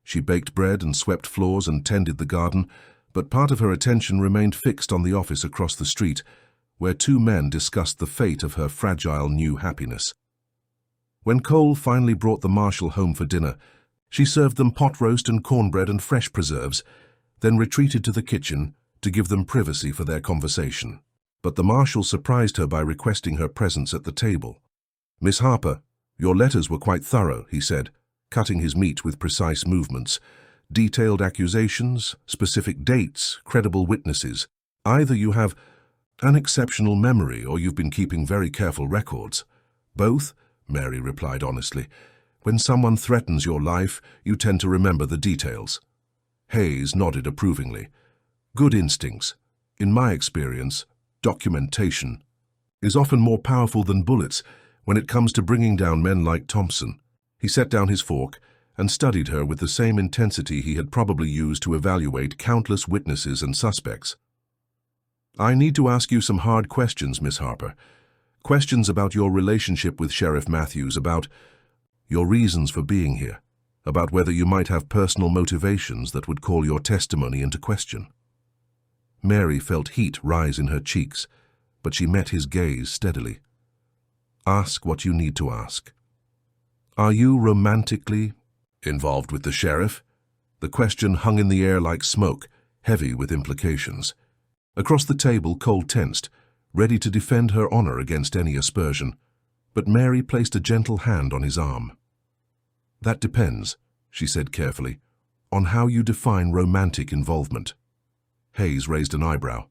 She baked bread and swept floors and tended the garden, but part of her attention remained fixed on the office across the street, where 2 men discussed the fate of her fragile new happiness. When Cole finally brought the marshal home for dinner, she served them pot roast and cornbread and fresh preserves, then retreated to the kitchen to give them privacy for their conversation. But the marshal surprised her by requesting her presence at the table. Miss Harper, your letters were quite thorough, he said, cutting his meat with precise movements. Detailed accusations, specific dates, credible witnesses. Either you have an exceptional memory or you've been keeping very careful records. Both, Mary replied honestly. When someone threatens your life, you tend to remember the details. Hayes nodded approvingly. Good instincts. In my experience, documentation is often more powerful than bullets when it comes to bringing down men like Thompson. He set down his fork and studied her with the same intensity he had probably used to evaluate countless witnesses and suspects. I need to ask you some hard questions, Miss Harper. Questions about your relationship with Sheriff Matthews, about your reasons for being here, about whether you might have personal motivations that would call your testimony into question. Mary felt heat rise in her cheeks, but she met his gaze steadily. Ask what you need to ask. Are you romantically involved with the sheriff? The question hung in the air like smoke, heavy with implications. Across the table, Cole tensed, ready to defend her honor against any aspersion, but Mary placed a gentle hand on his arm. That depends, she said carefully, on how you define romantic involvement. Hayes raised an eyebrow.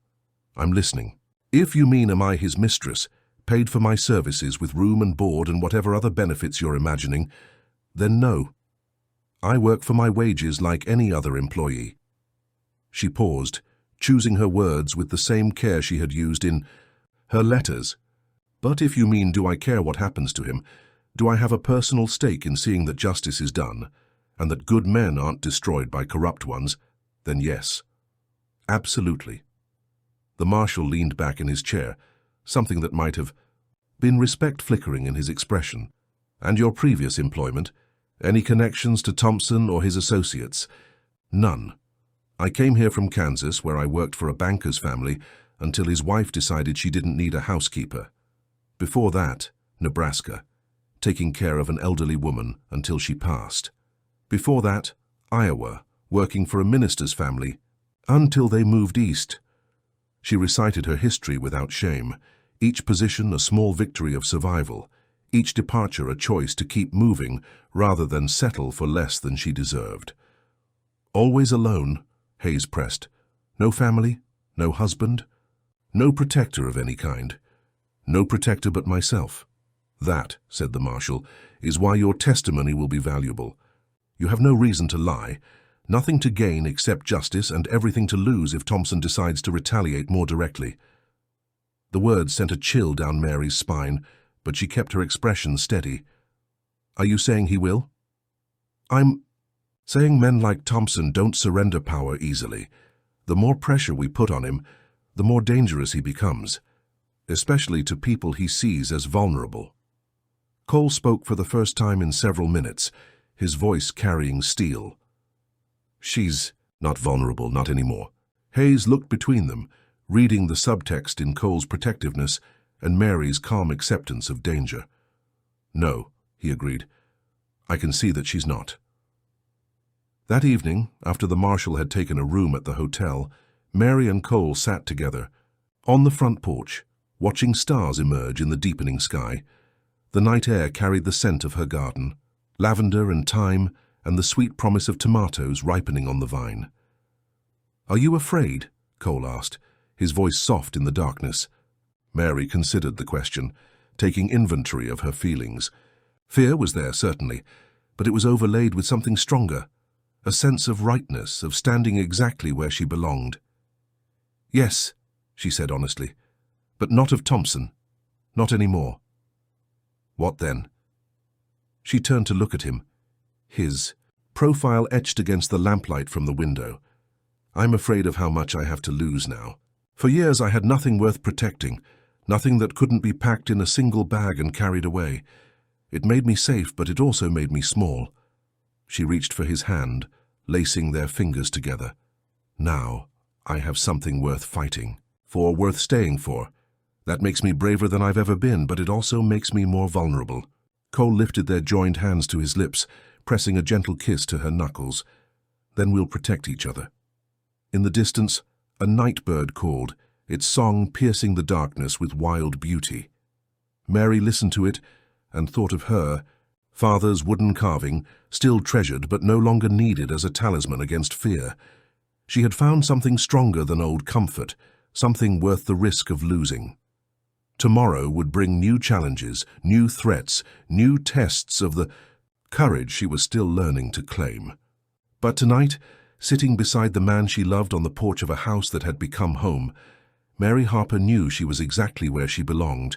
I'm listening. If you mean am I his mistress, paid for my services with room and board and whatever other benefits you're imagining, then no. I work for my wages like any other employee. She paused, choosing her words with the same care she had used in her letters. But if you mean do I care what happens to him, do I have a personal stake in seeing that justice is done, and that good men aren't destroyed by corrupt ones, then yes. Absolutely. The marshal leaned back in his chair, something that might have been respect flickering in his expression. And your previous employment? Any connections to Thompson or his associates? None. I came here from Kansas, where I worked for a banker's family, until his wife decided she didn't need a housekeeper. Before that, Nebraska, taking care of an elderly woman until she passed. Before that, Iowa, working for a minister's family, until they moved east. She recited her history without shame, each position a small victory of survival, each departure a choice to keep moving rather than settle for less than she deserved. Always alone, Hayes pressed. No family, no husband, no protector of any kind. No protector but myself. That, said the marshal, is why your testimony will be valuable. You have no reason to lie, nothing to gain except justice and everything to lose if Thompson decides to retaliate more directly. The words sent a chill down Mary's spine, but she kept her expression steady. Are you saying he will? I'm saying men like Thompson don't surrender power easily. The more pressure we put on him, the more dangerous he becomes, especially to people he sees as vulnerable. Cole spoke for the first time in several minutes, his voice carrying steel. She's not vulnerable, not anymore. Hayes looked between them, reading the subtext in Cole's protectiveness and Mary's calm acceptance of danger. No, he agreed. I can see that she's not. That evening, after the marshal had taken a room at the hotel, Mary and Cole sat together, on the front porch, watching stars emerge in the deepening sky. The night air carried the scent of her garden, lavender and thyme, and the sweet promise of tomatoes ripening on the vine. Are you afraid? Cole asked, his voice soft in the darkness. Mary considered the question, taking inventory of her feelings. Fear was there, certainly, but it was overlaid with something stronger, a sense of rightness, of standing exactly where she belonged. Yes, she said honestly, but not of Thompson, not anymore. What then? She turned to look at him, his profile etched against the lamplight from the window. I'm afraid of how much I have to lose now. For years I had nothing worth protecting, nothing that couldn't be packed in a single bag and carried away. It made me safe, but it also made me small. She reached for his hand, lacing their fingers together. Now, I have something worth fighting for, worth staying for. That makes me braver than I've ever been, but it also makes me more vulnerable. Cole lifted their joined hands to his lips, pressing a gentle kiss to her knuckles. Then we'll protect each other. In the distance, a night bird called, its song piercing the darkness with wild beauty. Mary listened to it and thought of her, father's wooden carving, still treasured but no longer needed as a talisman against fear. She had found something stronger than old comfort, something worth the risk of losing. Tomorrow would bring new challenges, new threats, new tests of the courage she was still learning to claim. But tonight, sitting beside the man she loved on the porch of a house that had become home, Mary Harper knew she was exactly where she belonged.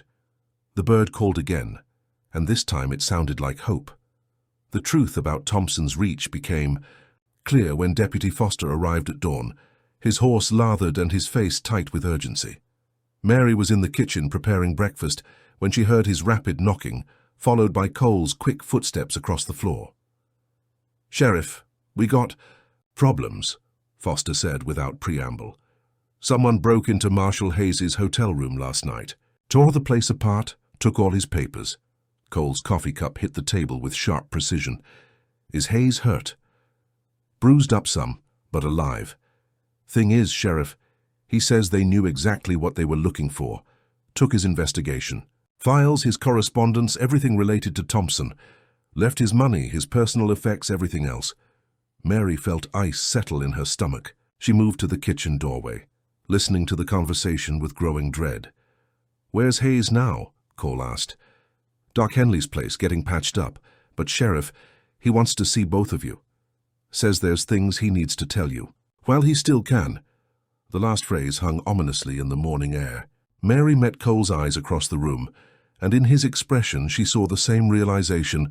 The bird called again, and this time it sounded like hope. The truth about Thompson's reach became clear when Deputy Foster arrived at dawn, his horse lathered and his face tight with urgency. Mary was in the kitchen preparing breakfast when she heard his rapid knocking, followed by Cole's quick footsteps across the floor. "Sheriff, we got problems," Foster said without preamble. "Someone broke into Marshal Hayes's hotel room last night, tore the place apart, took all his papers." Cole's coffee cup hit the table with sharp precision. "Is Hayes hurt?" "Bruised up some, but alive. Thing is, Sheriff, he says they knew exactly what they were looking for, took his investigation. Files, his correspondence, everything related to Thompson. Left his money, his personal effects, everything else." Mary felt ice settle in her stomach. She moved to the kitchen doorway, listening to the conversation with growing dread. "Where's Hayes now?" Cole asked. "Doc Henley's place, getting patched up. But Sheriff, he wants to see both of you. Says there's things he needs to tell you. While he still can." The last phrase hung ominously in the morning air. Mary met Cole's eyes across the room, and in his expression she saw the same realization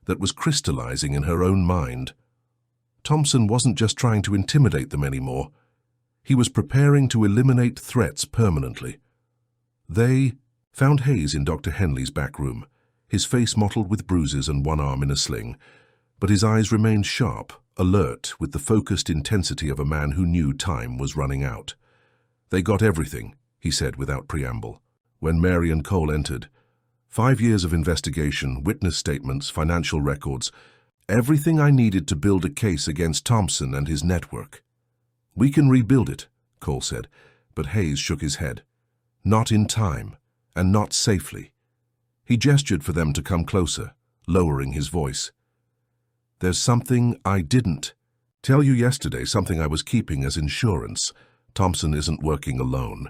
that was crystallizing in her own mind. Thompson wasn't just trying to intimidate them anymore. He was preparing to eliminate threats permanently. They found Hayes in Dr. Henley's back room, his face mottled with bruises and one arm in a sling, but his eyes remained sharp, alert with the focused intensity of a man who knew time was running out. "They got everything," he said without preamble. When Mary and Cole entered, 5 years of investigation, witness statements, financial records, everything I needed to build a case against Thompson and his network. "We can rebuild it," Cole said, but Hayes shook his head. "Not in time, and not safely." He gestured for them to come closer, lowering his voice. "There's something I didn't tell you yesterday, something I was keeping as insurance. Thompson isn't working alone.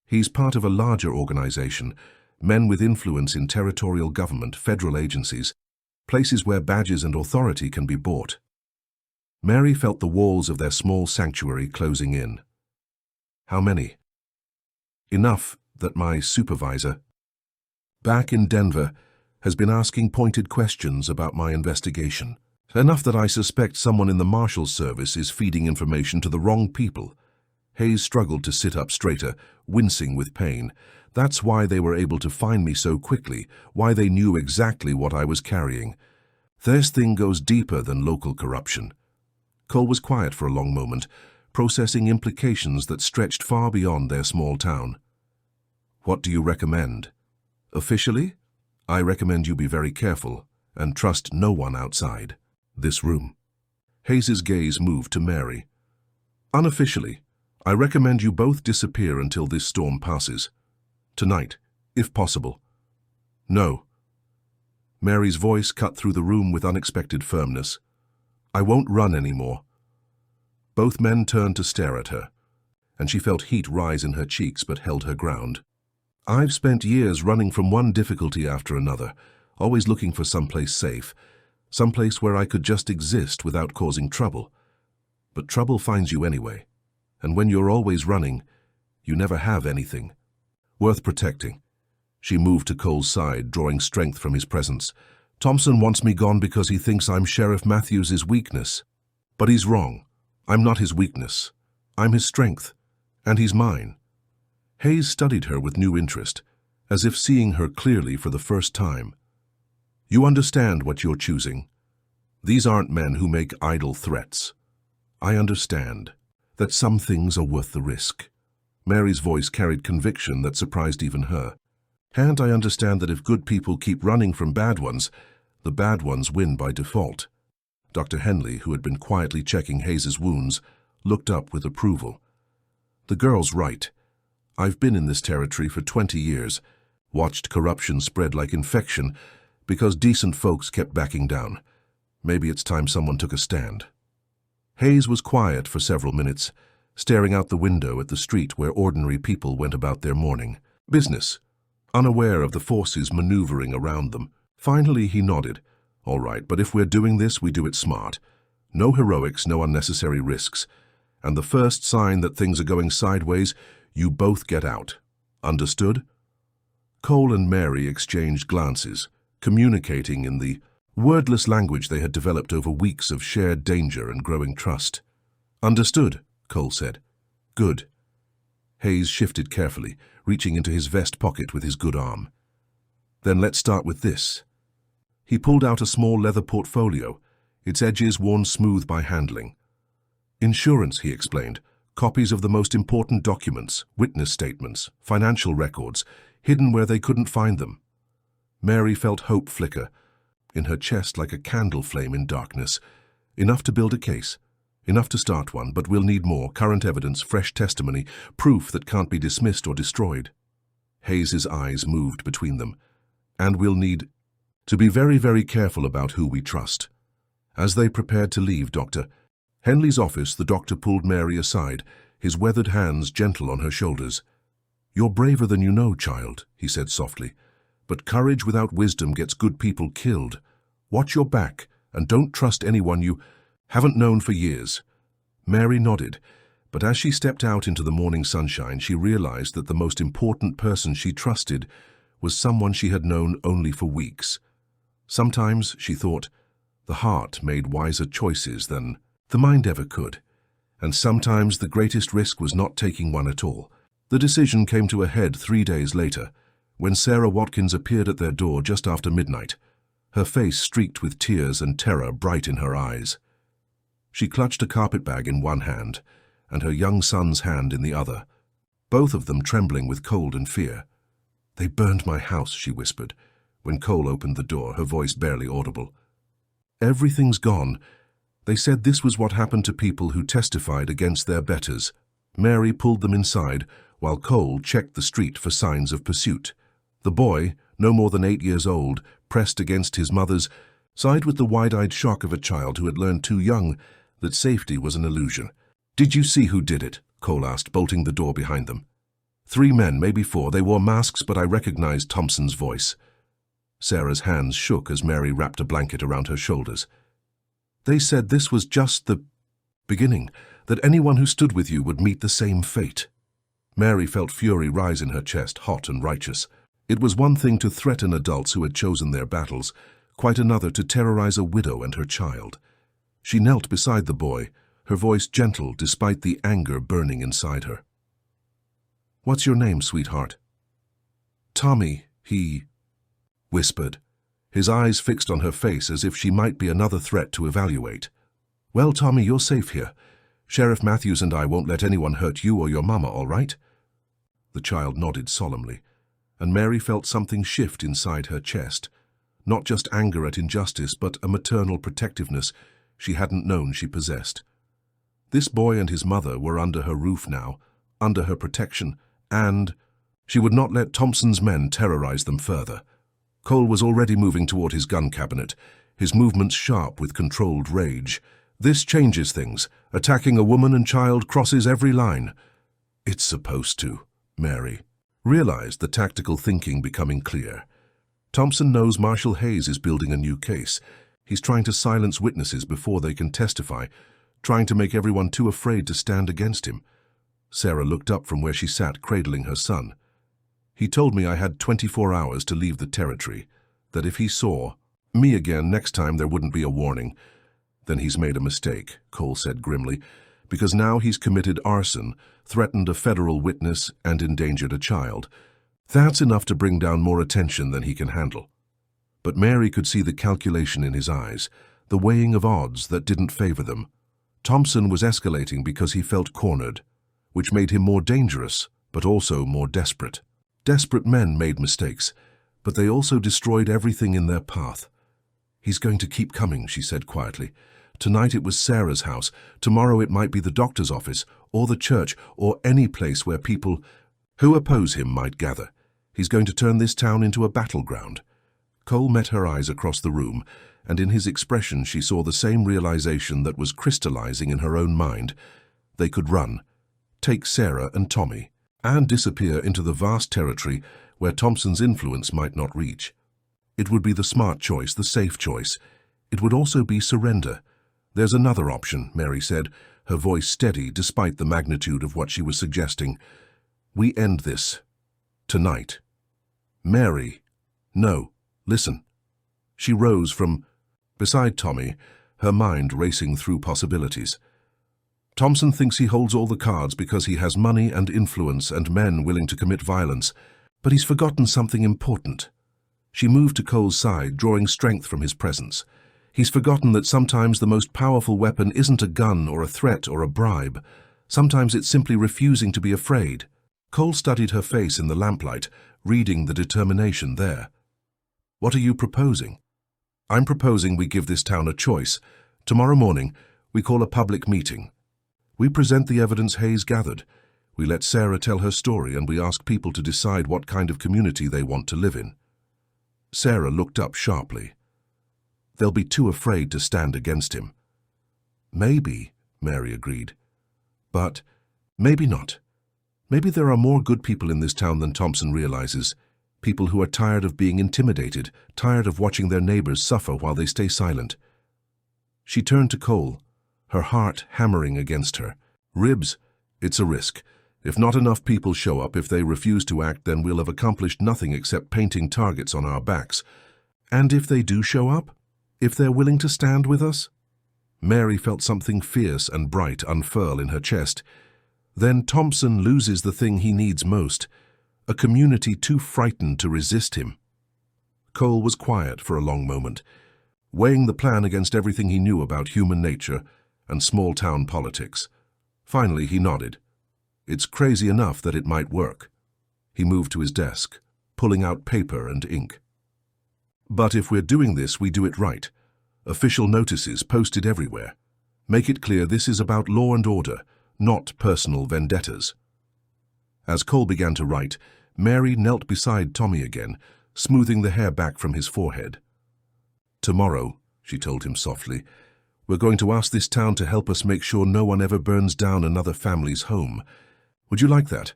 He's part of a larger organization, men with influence in territorial government, federal agencies, places where badges and authority can be bought." Mary felt the walls of their small sanctuary closing in. "How many?" "Enough that my supervisor, back in Denver, has been asking pointed questions about my investigation. Enough that I suspect someone in the Marshals Service is feeding information to the wrong people." Hayes struggled to sit up straighter, wincing with pain. "That's why they were able to find me so quickly, why they knew exactly what I was carrying. This thing goes deeper than local corruption." Cole was quiet for a long moment, processing implications that stretched far beyond their small town. "What do you recommend?" "Officially, I recommend you be very careful and trust no one outside this room." Hayes's gaze moved to Mary. "Unofficially, I recommend you both disappear until this storm passes. Tonight, if possible." "No." Mary's voice cut through the room with unexpected firmness. "I won't run anymore." Both men turned to stare at her, and she felt heat rise in her cheeks but held her ground. "I've spent years running from one difficulty after another, always looking for someplace safe, someplace where I could just exist without causing trouble. But trouble finds you anyway, and when you're always running, you never have anything worth protecting." She moved to Cole's side, drawing strength from his presence. "Thompson wants me gone because he thinks I'm Sheriff Matthews' weakness. But he's wrong. I'm not his weakness. I'm his strength, and he's mine." Hayes studied her with new interest, as if seeing her clearly for the first time. "You understand what you're choosing. These aren't men who make idle threats. I understand that some things are worth the risk." Mary's voice carried conviction that surprised even her. "And I understand that if good people keep running from bad ones, the bad ones win by default." Dr. Henley, who had been quietly checking Hayes's wounds, looked up with approval. "The girl's right. I've been in this territory for 20 years, watched corruption spread like infection because decent folks kept backing down. Maybe it's time someone took a stand." Hayes was quiet for several minutes, staring out the window at the street where ordinary people went about their morning business, unaware of the forces maneuvering around them. Finally he nodded. "All right, but if we're doing this, we do it smart. No heroics, no unnecessary risks. And the first sign that things are going sideways, you both get out. Understood?" Cole and Mary exchanged glances, communicating in the wordless language they had developed over weeks of shared danger and growing trust. "Understood," Cole said. "Good." Hayes shifted carefully, reaching into his vest pocket with his good arm. "Then let's start with this." He pulled out a small leather portfolio, its edges worn smooth by handling. "Insurance," he explained. "Copies of the most important documents, witness statements, financial records, hidden where they couldn't find them." Mary felt hope flicker in her chest like a candle flame in darkness. "Enough to build a case. Enough to start one, but we'll need more, current evidence, fresh testimony, proof that can't be dismissed or destroyed." Hayes's eyes moved between them. "And we'll need to be very, very careful about who we trust." As they prepared to leave Dr. Henley's office, the doctor pulled Mary aside, his weathered hands gentle on her shoulders. "You're braver than you know, child," he said softly. "But courage without wisdom gets good people killed. Watch your back, and don't trust anyone you haven't known for years." Mary nodded, but as she stepped out into the morning sunshine, she realized that the most important person she trusted was someone she had known only for weeks. Sometimes, she thought, the heart made wiser choices than The mind ever could. And sometimes the greatest risk was not taking one at all. The decision came to a head 3 days later, when Sarah Watkins appeared at their door just after midnight, her face streaked with tears and terror bright in her eyes. She clutched a carpetbag in one hand and her young son's hand in the other, both of them trembling with cold and fear. "They burned my house," she whispered, when Cole opened the door, her voice barely audible. "Everything's gone. They said this was what happened to people who testified against their betters." Mary pulled them inside, while Cole checked the street for signs of pursuit. The boy, no more than 8 years old, pressed against his mother's, sighed with the wide-eyed shock of a child who had learned too young that safety was an illusion. "Did you see who did it?" Cole asked, bolting the door behind them. 3 men, maybe 4. They wore masks, but I recognized Thompson's voice. Sarah's hands shook as Mary wrapped a blanket around her shoulders. "They said this was just the beginning, that anyone who stood with you would meet the same fate." Mary felt fury rise in her chest, hot and righteous. It was one thing to threaten adults who had chosen their battles, quite another to terrorize a widow and her child. She knelt beside the boy, her voice gentle despite the anger burning inside her. "What's your name, sweetheart?" "Tommy," he whispered, his eyes fixed on her face as if she might be another threat to evaluate. "Well, Tommy, you're safe here. Sheriff Matthews and I won't let anyone hurt you or your mama, all right?" The child nodded solemnly, and Mary felt something shift inside her chest, not just anger at injustice, but a maternal protectiveness she hadn't known she possessed. This boy and his mother were under her roof now, under her protection, and she would not let Thompson's men terrorize them further. Cole was already moving toward his gun cabinet, his movements sharp with controlled rage. "This changes things. Attacking a woman and child crosses every line." "It's supposed to," Mary realized, the tactical thinking becoming clear. Thompson knows Marshal Hayes is building a new case. He's trying to silence witnesses before they can testify, trying to make everyone too afraid to stand against him. Sarah looked up from where she sat cradling her son. "He told me I had 24 hours to leave the territory, that if he saw me again next time there wouldn't be a warning." "Then he's made a mistake," Cole said grimly, "because now he's committed arson, threatened a federal witness, and endangered a child. That's enough to bring down more attention than he can handle." But Mary could see the calculation in his eyes, the weighing of odds that didn't favor them. Thompson was escalating because he felt cornered, which made him more dangerous, but also more desperate. Desperate men made mistakes, but they also destroyed everything in their path. "He's going to keep coming," she said quietly. "Tonight it was Sarah's house. Tomorrow it might be the doctor's office, or the church, or any place where people who oppose him might gather. He's going to turn this town into a battleground." Cole met her eyes across the room, and in his expression she saw the same realization that was crystallizing in her own mind. They could run, take Sarah and Tommy, and disappear into the vast territory where Thompson's influence might not reach. It would be the smart choice, the safe choice. It would also be surrender. "There's another option," Mary said, her voice steady despite the magnitude of what she was suggesting. "We end this. Tonight." "Mary, no, listen." She rose from beside Tommy, her mind racing through possibilities. "Thompson thinks he holds all the cards because he has money and influence and men willing to commit violence, but he's forgotten something important." She moved to Cole's side, drawing strength from his presence. "He's forgotten that sometimes the most powerful weapon isn't a gun or a threat or a bribe. Sometimes it's simply refusing to be afraid." Cole studied her face in the lamplight, reading the determination there. "What are you proposing?" "I'm proposing we give this town a choice. Tomorrow morning, we call a public meeting. We present the evidence Hayes gathered. We let Sarah tell her story, and we ask people to decide what kind of community they want to live in." Sarah looked up sharply. "They'll be too afraid to stand against him." "Maybe," Mary agreed. "But maybe not. Maybe there are more good people in this town than Thompson realizes. People who are tired of being intimidated, tired of watching their neighbors suffer while they stay silent." She turned to Cole, her heart hammering against her. "Ribs, it's a risk. If not enough people show up, if they refuse to act, then we'll have accomplished nothing except painting targets on our backs. And if they do show up? If they're willing to stand with us?" Mary felt something fierce and bright unfurl in her chest. Then Thompson loses the thing he needs most, a community too frightened to resist him. Cole was quiet for a long moment, weighing the plan against everything he knew about human nature and small-town politics. Finally, he nodded. It's crazy enough that it might work. He moved to his desk, pulling out paper and ink. But if we're doing this, we do it right. Official notices posted everywhere. Make it clear this is about law and order, not personal vendettas. As Cole began to write, Mary knelt beside Tommy again, smoothing the hair back from his forehead. Tomorrow, she told him softly, we're going to ask this town to help us make sure no one ever burns down another family's home. Would you like that?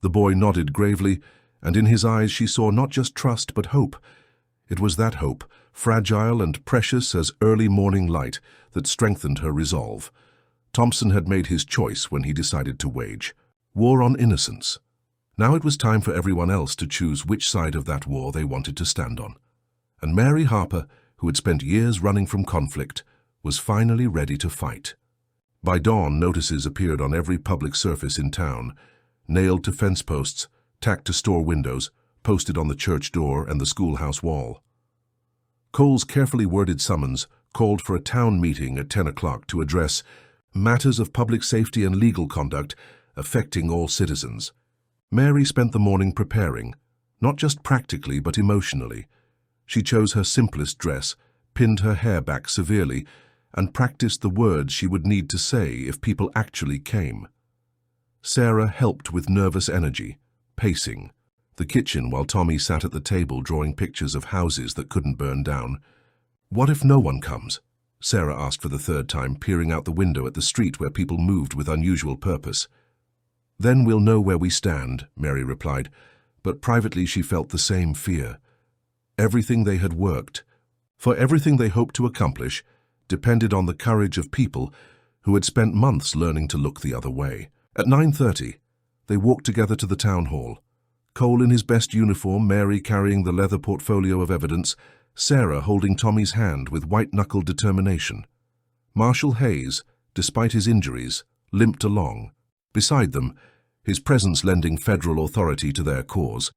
The boy nodded gravely, and in his eyes she saw not just trust but hope. It was that hope, fragile and precious as early morning light, that strengthened her resolve. Thompson had made his choice when he decided to wage war on innocence. Now it was time for everyone else to choose which side of that war they wanted to stand on. And Mary Harper, who had spent years running from conflict, was finally ready to fight. By dawn, notices appeared on every public surface in town, nailed to fence posts, tacked to store windows, posted on the church door and the schoolhouse wall. Cole's carefully worded summons called for a town meeting at 10 o'clock to address matters of public safety and legal conduct affecting all citizens. Mary spent the morning preparing, not just practically but emotionally. She chose her simplest dress, pinned her hair back severely, and practiced the words she would need to say if people actually came. Sarah helped with nervous energy, pacing the kitchen while Tommy sat at the table drawing pictures of houses that couldn't burn down. What if no one comes? Sarah asked for the third time, peering out the window at the street where people moved with unusual purpose. Then we'll know where we stand, Mary replied, but privately she felt the same fear. Everything they had worked, for everything they hoped to accomplish, depended on the courage of people who had spent months learning to look the other way. At 9:30, they walked together to the town hall. Cole in his best uniform, Mary carrying the leather portfolio of evidence, Sarah holding Tommy's hand with white-knuckled determination. Marshal Hayes, despite his injuries, limped along. Beside them, his presence lending federal authority to their cause.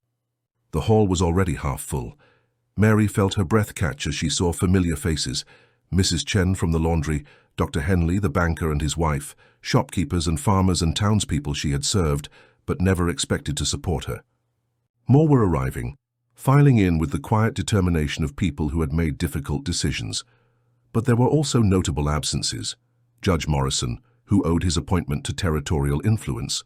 The hall was already half full. Mary felt her breath catch as she saw familiar faces, Mrs. Chen from the laundry, Dr. Henley, the banker and his wife, shopkeepers and farmers and townspeople she had served, but never expected to support her. More were arriving, filing in with the quiet determination of people who had made difficult decisions. But there were also notable absences. Judge Morrison, who owed his appointment to territorial influence.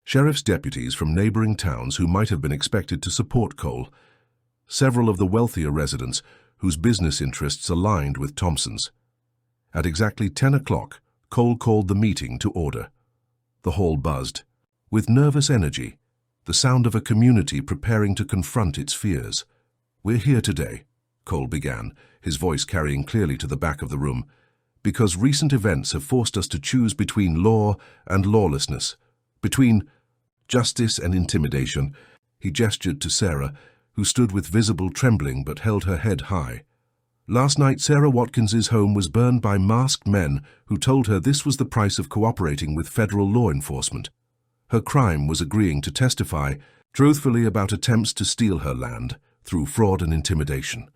Sheriff's deputies from neighboring towns who might have been expected to support Cole. Several of the wealthier residents whose business interests aligned with Thompson's. At exactly 10 o'clock, Cole called the meeting to order. The hall buzzed. With nervous energy, the sound of a community preparing to confront its fears. We're here today, Cole began, his voice carrying clearly to the back of the room, because recent events have forced us to choose between law and lawlessness, between justice and intimidation. He gestured to Sarah, who stood with visible trembling but held her head high. Last night, Sarah Watkins's home was burned by masked men who told her this was the price of cooperating with federal law enforcement. Her crime was agreeing to testify truthfully about attempts to steal her land through fraud and intimidation.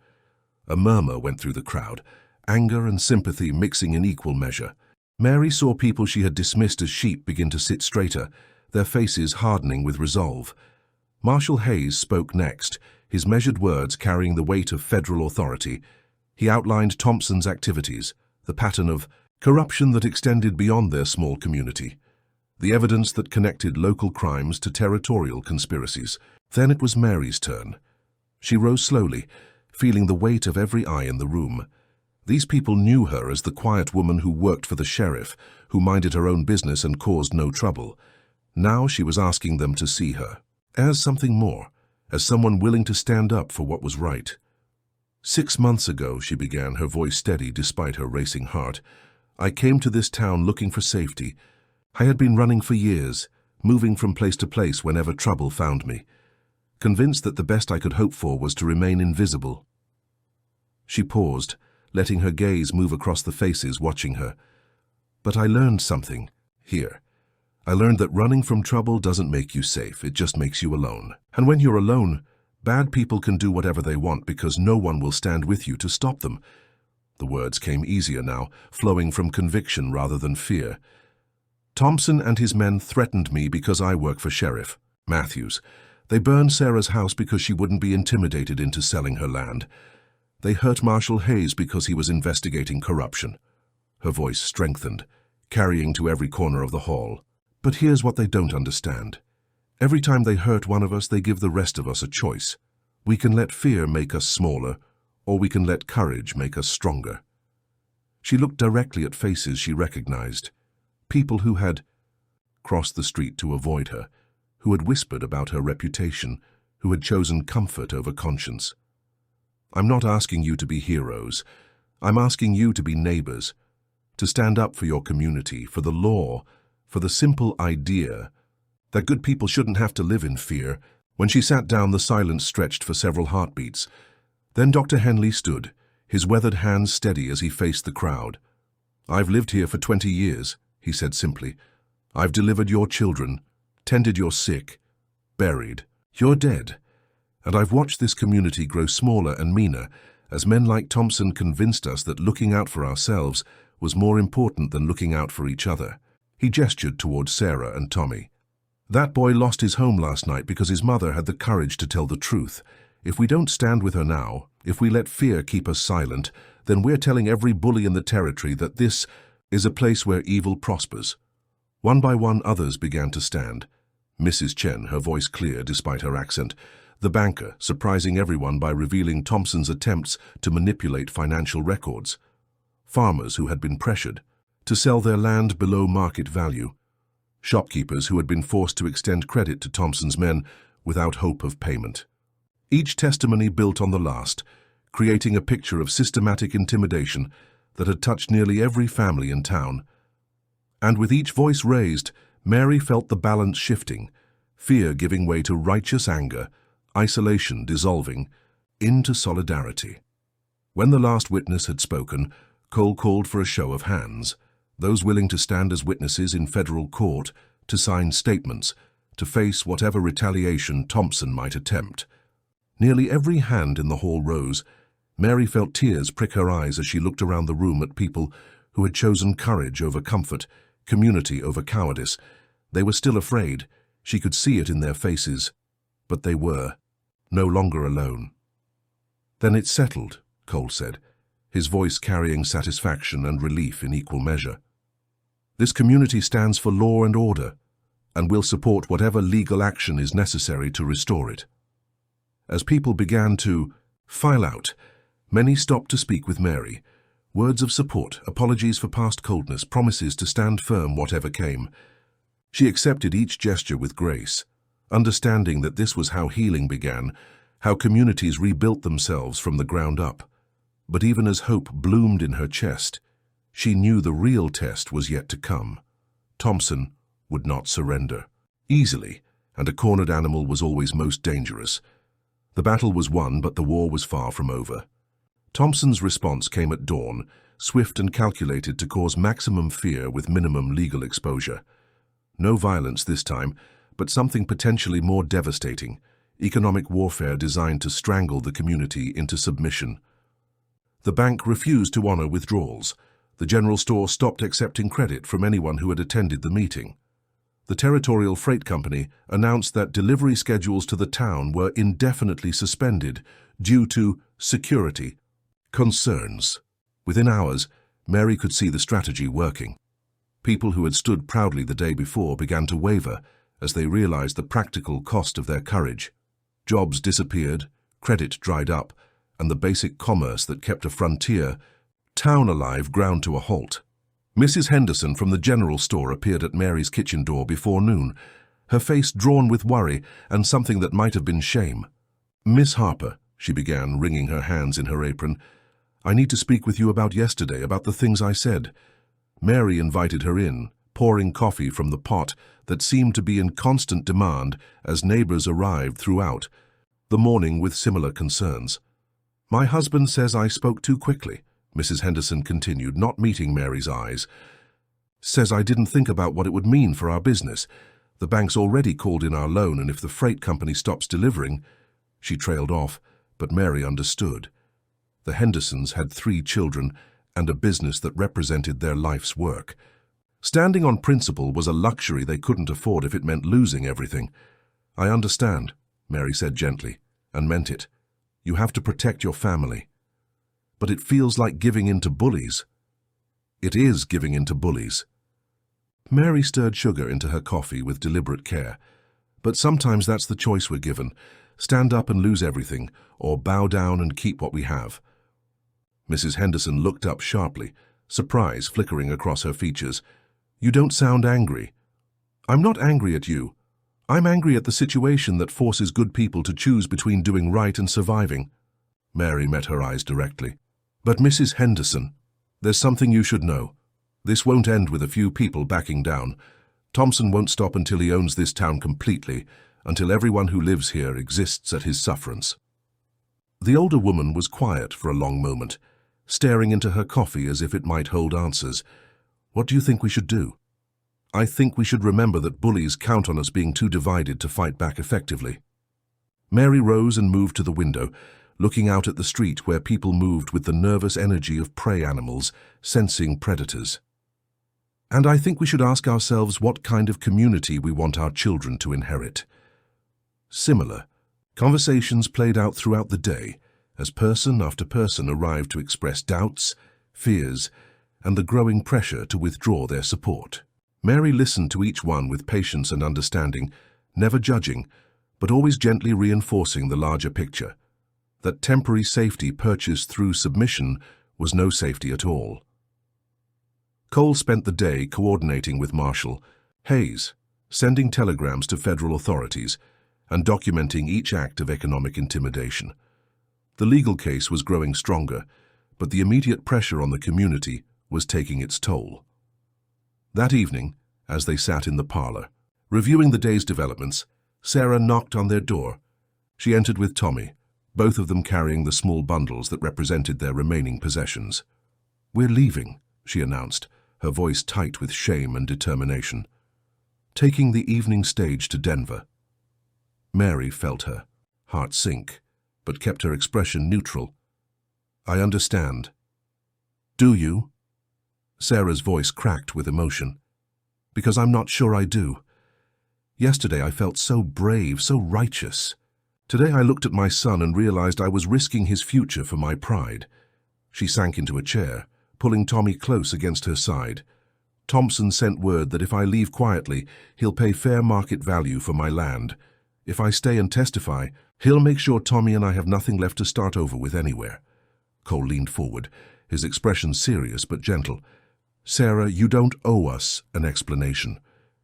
A murmur went through the crowd, anger and sympathy mixing in equal measure. Mary saw people she had dismissed as sheep begin to sit straighter, their faces hardening with resolve. Marshal Hayes spoke next, his measured words carrying the weight of federal authority. He outlined Thompson's activities, the pattern of corruption that extended beyond their small community, the evidence that connected local crimes to territorial conspiracies. Then it was Mary's turn. She rose slowly, feeling the weight of every eye in the room. These people knew her as the quiet woman who worked for the sheriff, who minded her own business and caused no trouble. Now she was asking them to see her as something more, as someone willing to stand up for what was right. 6 months ago, she began, her voice steady despite her racing heart, I came to this town looking for safety. I had been running for years, moving from place to place whenever trouble found me, convinced that the best I could hope for was to remain invisible. She paused, letting her gaze move across the faces watching her. But I learned something here. I learned that running from trouble doesn't make you safe, it just makes you alone. And when you're alone, bad people can do whatever they want because no one will stand with you to stop them. The words came easier now, flowing from conviction rather than fear. Thompson and his men threatened me because I work for Sheriff Matthews. They burned Sarah's house because she wouldn't be intimidated into selling her land. They hurt Marshal Hayes because he was investigating corruption. Her voice strengthened, carrying to every corner of the hall. But here's what they don't understand. Every time they hurt one of us, they give the rest of us a choice. We can let fear make us smaller, or we can let courage make us stronger. She looked directly at faces she recognized. People who had crossed the street to avoid her, who had whispered about her reputation, who had chosen comfort over conscience. I'm not asking you to be heroes. I'm asking you to be neighbors, to stand up for your community, for the law, for the simple idea that good people shouldn't have to live in fear. When she sat down, the silence stretched for several heartbeats. Then Dr. Henley stood, his weathered hands steady as he faced the crowd. I've lived here for 20 years, he said simply. I've delivered your children, tended your sick, buried. You're dead. And I've watched this community grow smaller and meaner as men like Thompson convinced us that looking out for ourselves was more important than looking out for each other. He gestured towards Sarah and Tommy. That boy lost his home last night because his mother had the courage to tell the truth. If we don't stand with her now, if we let fear keep us silent, then we're telling every bully in the territory that this is a place where evil prospers. One by one, others began to stand. Mrs. Chen, her voice clear despite her accent. The banker, surprising everyone by revealing Thompson's attempts to manipulate financial records. Farmers who had been pressured to sell their land below market value. Shopkeepers who had been forced to extend credit to Thompson's men without hope of payment. Each testimony built on the last, creating a picture of systematic intimidation that had touched nearly every family in town. And with each voice raised, Mary felt the balance shifting, fear giving way to righteous anger, isolation dissolving into solidarity. When the last witness had spoken, Cole called for a show of hands. Those willing to stand as witnesses in federal court, to sign statements, to face whatever retaliation Thompson might attempt. Nearly every hand in the hall rose. Mary felt tears prick her eyes as she looked around the room at people who had chosen courage over comfort, community over cowardice. They were still afraid. She could see it in their faces. But they were no longer alone. Then it's settled, Cole said, his voice carrying satisfaction and relief in equal measure. This community stands for law and order, and will support whatever legal action is necessary to restore it. As people began to file out, many stopped to speak with Mary. Words of support, apologies for past coldness, promises to stand firm whatever came. She accepted each gesture with grace, understanding that this was how healing began, how communities rebuilt themselves from the ground up. But even as hope bloomed in her chest, she knew the real test was yet to come. Thompson would not surrender easily, and a cornered animal was always most dangerous. The battle was won, but the war was far from over. Thompson's response came at dawn, swift and calculated to cause maximum fear with minimum legal exposure. No violence this time, but something potentially more devastating, economic warfare designed to strangle the community into submission. The bank refused to honor withdrawals. The general store stopped accepting credit from anyone who had attended the meeting. The territorial freight company announced that delivery schedules to the town were indefinitely suspended due to security concerns. Within hours, Mary could see the strategy working. People who had stood proudly the day before began to waver as they realized the practical cost of their courage. Jobs disappeared, credit dried up, and the basic commerce that kept a frontier town alive ground to a halt. Mrs. Henderson from the general store appeared at Mary's kitchen door before noon, her face drawn with worry and something that might have been shame. "Miss Harper," she began, wringing her hands in her apron, "I need to speak with you about yesterday, about the things I said." Mary invited her in, pouring coffee from the pot that seemed to be in constant demand as neighbors arrived throughout the morning with similar concerns. "My husband says I spoke too quickly," Mrs. Henderson continued, not meeting Mary's eyes. Says I didn't think about what it would mean for our business. The bank's already called in our loan, and if the freight company stops delivering... She trailed off, but Mary understood. The Hendersons had 3 children and a business that represented their life's work. Standing on principle was a luxury they couldn't afford if it meant losing everything. I understand, Mary said gently, and meant it. You have to protect your family. But it feels like giving in to bullies. It is giving in to bullies. Mary stirred sugar into her coffee with deliberate care. But sometimes that's the choice we're given. Stand up and lose everything, or bow down and keep what we have. Mrs. Henderson looked up sharply, surprise flickering across her features. You don't sound angry. I'm not angry at you. I'm angry at the situation that forces good people to choose between doing right and surviving. Mary met her eyes directly. But Mrs. Henderson, there's something you should know. This won't end with a few people backing down. Thompson won't stop until he owns this town completely, until everyone who lives here exists at his sufferance. The older woman was quiet for a long moment, staring into her coffee as if it might hold answers. What do you think we should do? I think we should remember that bullies count on us being too divided to fight back effectively. Mary rose and moved to the window, looking out at the street where people moved with the nervous energy of prey animals, sensing predators. And I think we should ask ourselves what kind of community we want our children to inherit. Similar conversations played out throughout the day as person after person arrived to express doubts, fears, and the growing pressure to withdraw their support. Mary listened to each one with patience and understanding, never judging, but always gently reinforcing the larger picture, that temporary safety purchased through submission was no safety at all. Cole spent the day coordinating with Marshall Hayes, sending telegrams to federal authorities, and documenting each act of economic intimidation. The legal case was growing stronger, but the immediate pressure on the community was taking its toll. That evening, as they sat in the parlor, reviewing the day's developments, Sarah knocked on their door. She entered with Tommy, both of them carrying the small bundles that represented their remaining possessions. We're leaving, she announced, her voice tight with shame and determination. Taking the evening stage to Denver. Mary felt her heart sink, but kept her expression neutral. I understand. Do you? Sarah's voice cracked with emotion. Because I'm not sure I do. Yesterday I felt so brave, so righteous. Today I looked at my son and realized I was risking his future for my pride. She sank into a chair, pulling Tommy close against her side. Thompson sent word that if I leave quietly, he'll pay fair market value for my land. If I stay and testify, he'll make sure Tommy and I have nothing left to start over with anywhere. Cole leaned forward, his expression serious but gentle. Sarah, you don't owe us an explanation.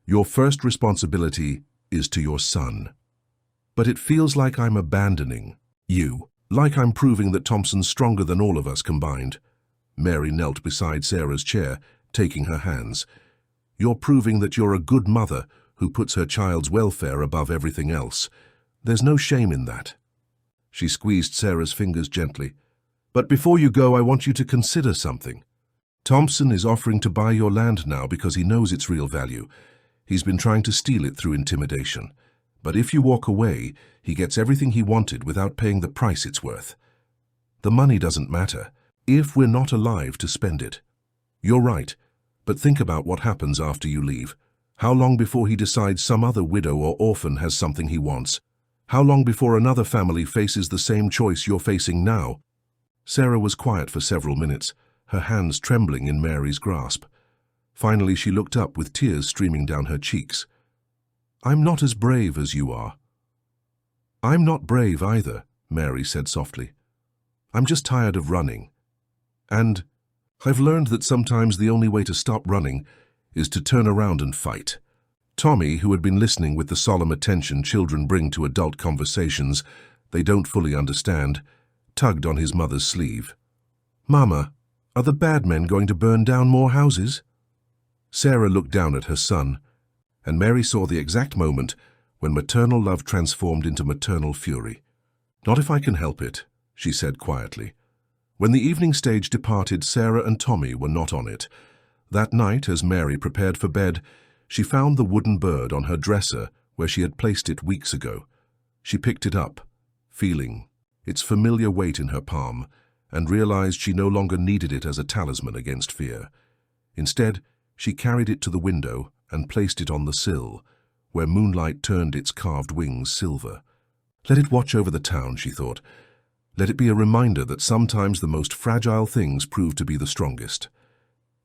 Your first responsibility is to your son. But it feels like I'm abandoning you, like I'm proving that Thompson's stronger than all of us combined. Mary knelt beside Sarah's chair, taking her hands. You're proving that you're a good mother who puts her child's welfare above everything else. There's no shame in that. She squeezed Sarah's fingers gently. But before you go, I want you to consider something. Thompson is offering to buy your land now because he knows its real value. He's been trying to steal it through intimidation. But if you walk away, he gets everything he wanted without paying the price it's worth. The money doesn't matter, if we're not alive to spend it. You're right, but think about what happens after you leave. How long before he decides some other widow or orphan has something he wants? How long before another family faces the same choice you're facing now? Sarah was quiet for several minutes, her hands trembling in Mary's grasp. Finally, she looked up with tears streaming down her cheeks. I'm not as brave as you are. I'm not brave either, Mary said softly. I'm just tired of running. And I've learned that sometimes the only way to stop running is to turn around and fight. Tommy, who had been listening with the solemn attention children bring to adult conversations they don't fully understand, tugged on his mother's sleeve. Mama, are the bad men going to burn down more houses? Sarah looked down at her son, and Mary saw the exact moment when maternal love transformed into maternal fury. Not if I can help it, she said quietly. When the evening stage departed, Sarah and Tommy were not on it. That night, as Mary prepared for bed, she found the wooden bird on her dresser where she had placed it weeks ago. She picked it up, feeling its familiar weight in her palm, and realized she no longer needed it as a talisman against fear. Instead, she carried it to the window and placed it on the sill, where moonlight turned its carved wings silver. Let it watch over the town, she thought. Let it be a reminder that sometimes the most fragile things prove to be the strongest.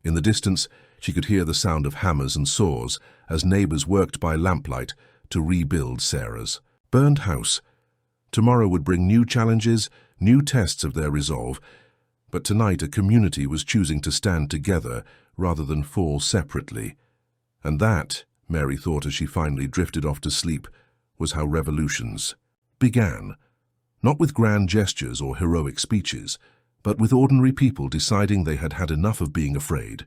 In the distance, she could hear the sound of hammers and saws as neighbors worked by lamplight to rebuild Sarah's burned house. Tomorrow would bring new challenges, new tests of their resolve, but tonight a community was choosing to stand together rather than fall separately. And that, Mary thought as she finally drifted off to sleep, was how revolutions began. Not with grand gestures or heroic speeches, but with ordinary people deciding they had had enough of being afraid.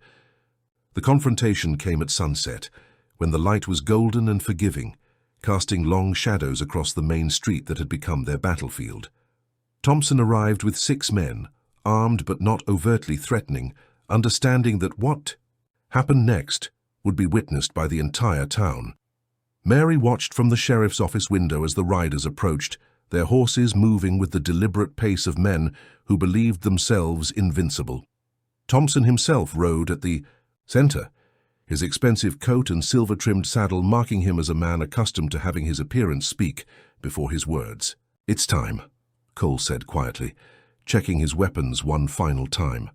The confrontation came at sunset, when the light was golden and forgiving, casting long shadows across the main street that had become their battlefield. Thompson arrived with 6 men, armed but not overtly threatening, understanding that what happened next would be witnessed by the entire town. Mary watched from the sheriff's office window as the riders approached, their horses moving with the deliberate pace of men who believed themselves invincible. Thompson himself rode at the center, his expensive coat and silver-trimmed saddle marking him as a man accustomed to having his appearance speak before his words. "It's time," Cole said quietly, checking his weapons one final time.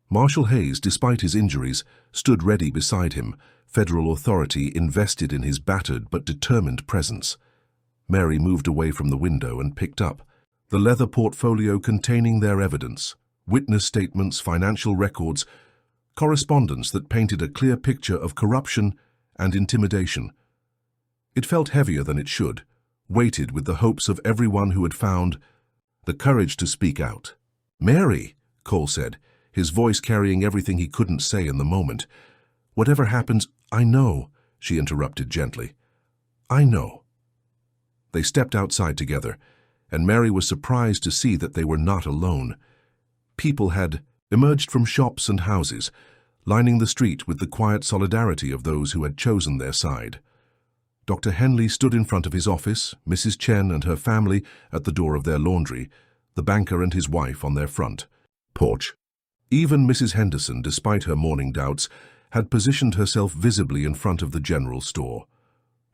Marshal Hayes, despite his injuries, stood ready beside him, federal authority invested in his battered but determined presence. Mary moved away from the window and picked up the leather portfolio containing their evidence, witness statements, financial records, correspondence that painted a clear picture of corruption and intimidation. It felt heavier than it should, weighted with the hopes of everyone who had found the courage to speak out. "Mary," Cole said, his voice carrying everything he couldn't say in the moment. "Whatever happens, I know," she interrupted gently. "I know." They stepped outside together, and Mary was surprised to see that they were not alone. People had emerged from shops and houses, lining the street with the quiet solidarity of those who had chosen their side. Dr. Henley stood in front of his office, Mrs. Chen and her family at the door of their laundry, the banker and his wife on their front porch. Even Mrs. Henderson, despite her morning doubts, had positioned herself visibly in front of the general store.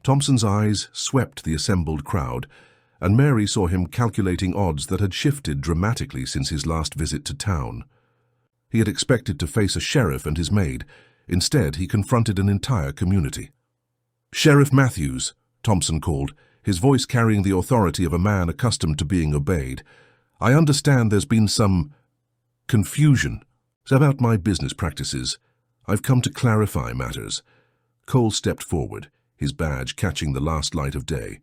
Thompson's eyes swept the assembled crowd, and Mary saw him calculating odds that had shifted dramatically since his last visit to town. He had expected to face a sheriff and his maid. Instead, he confronted an entire community. "Sheriff Matthews," Thompson called, his voice carrying the authority of a man accustomed to being obeyed. "I understand there's been some confusion about my business practices. I've come to clarify matters." Cole stepped forward, his badge catching the last light of day.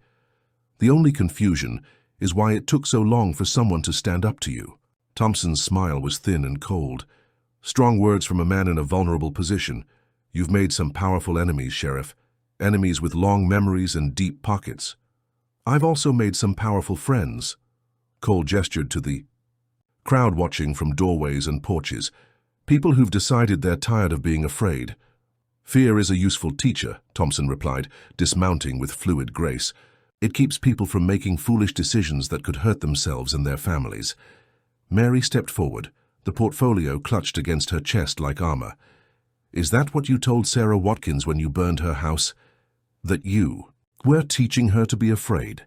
"The only confusion is why it took so long for someone to stand up to you." Thompson's smile was thin and cold. "Strong words from a man in a vulnerable position. You've made some powerful enemies, Sheriff. Enemies with long memories and deep pockets. I've also made some powerful friends." Cole gestured to the crowd watching from doorways and porches. "People who've decided they're tired of being afraid." "Fear is a useful teacher," Thompson replied, dismounting with fluid grace. "It keeps people from making foolish decisions that could hurt themselves and their families." Mary stepped forward, the portfolio clutched against her chest like armor. "Is that what you told Sarah Watkins when you burned her house? That you were teaching her to be afraid?"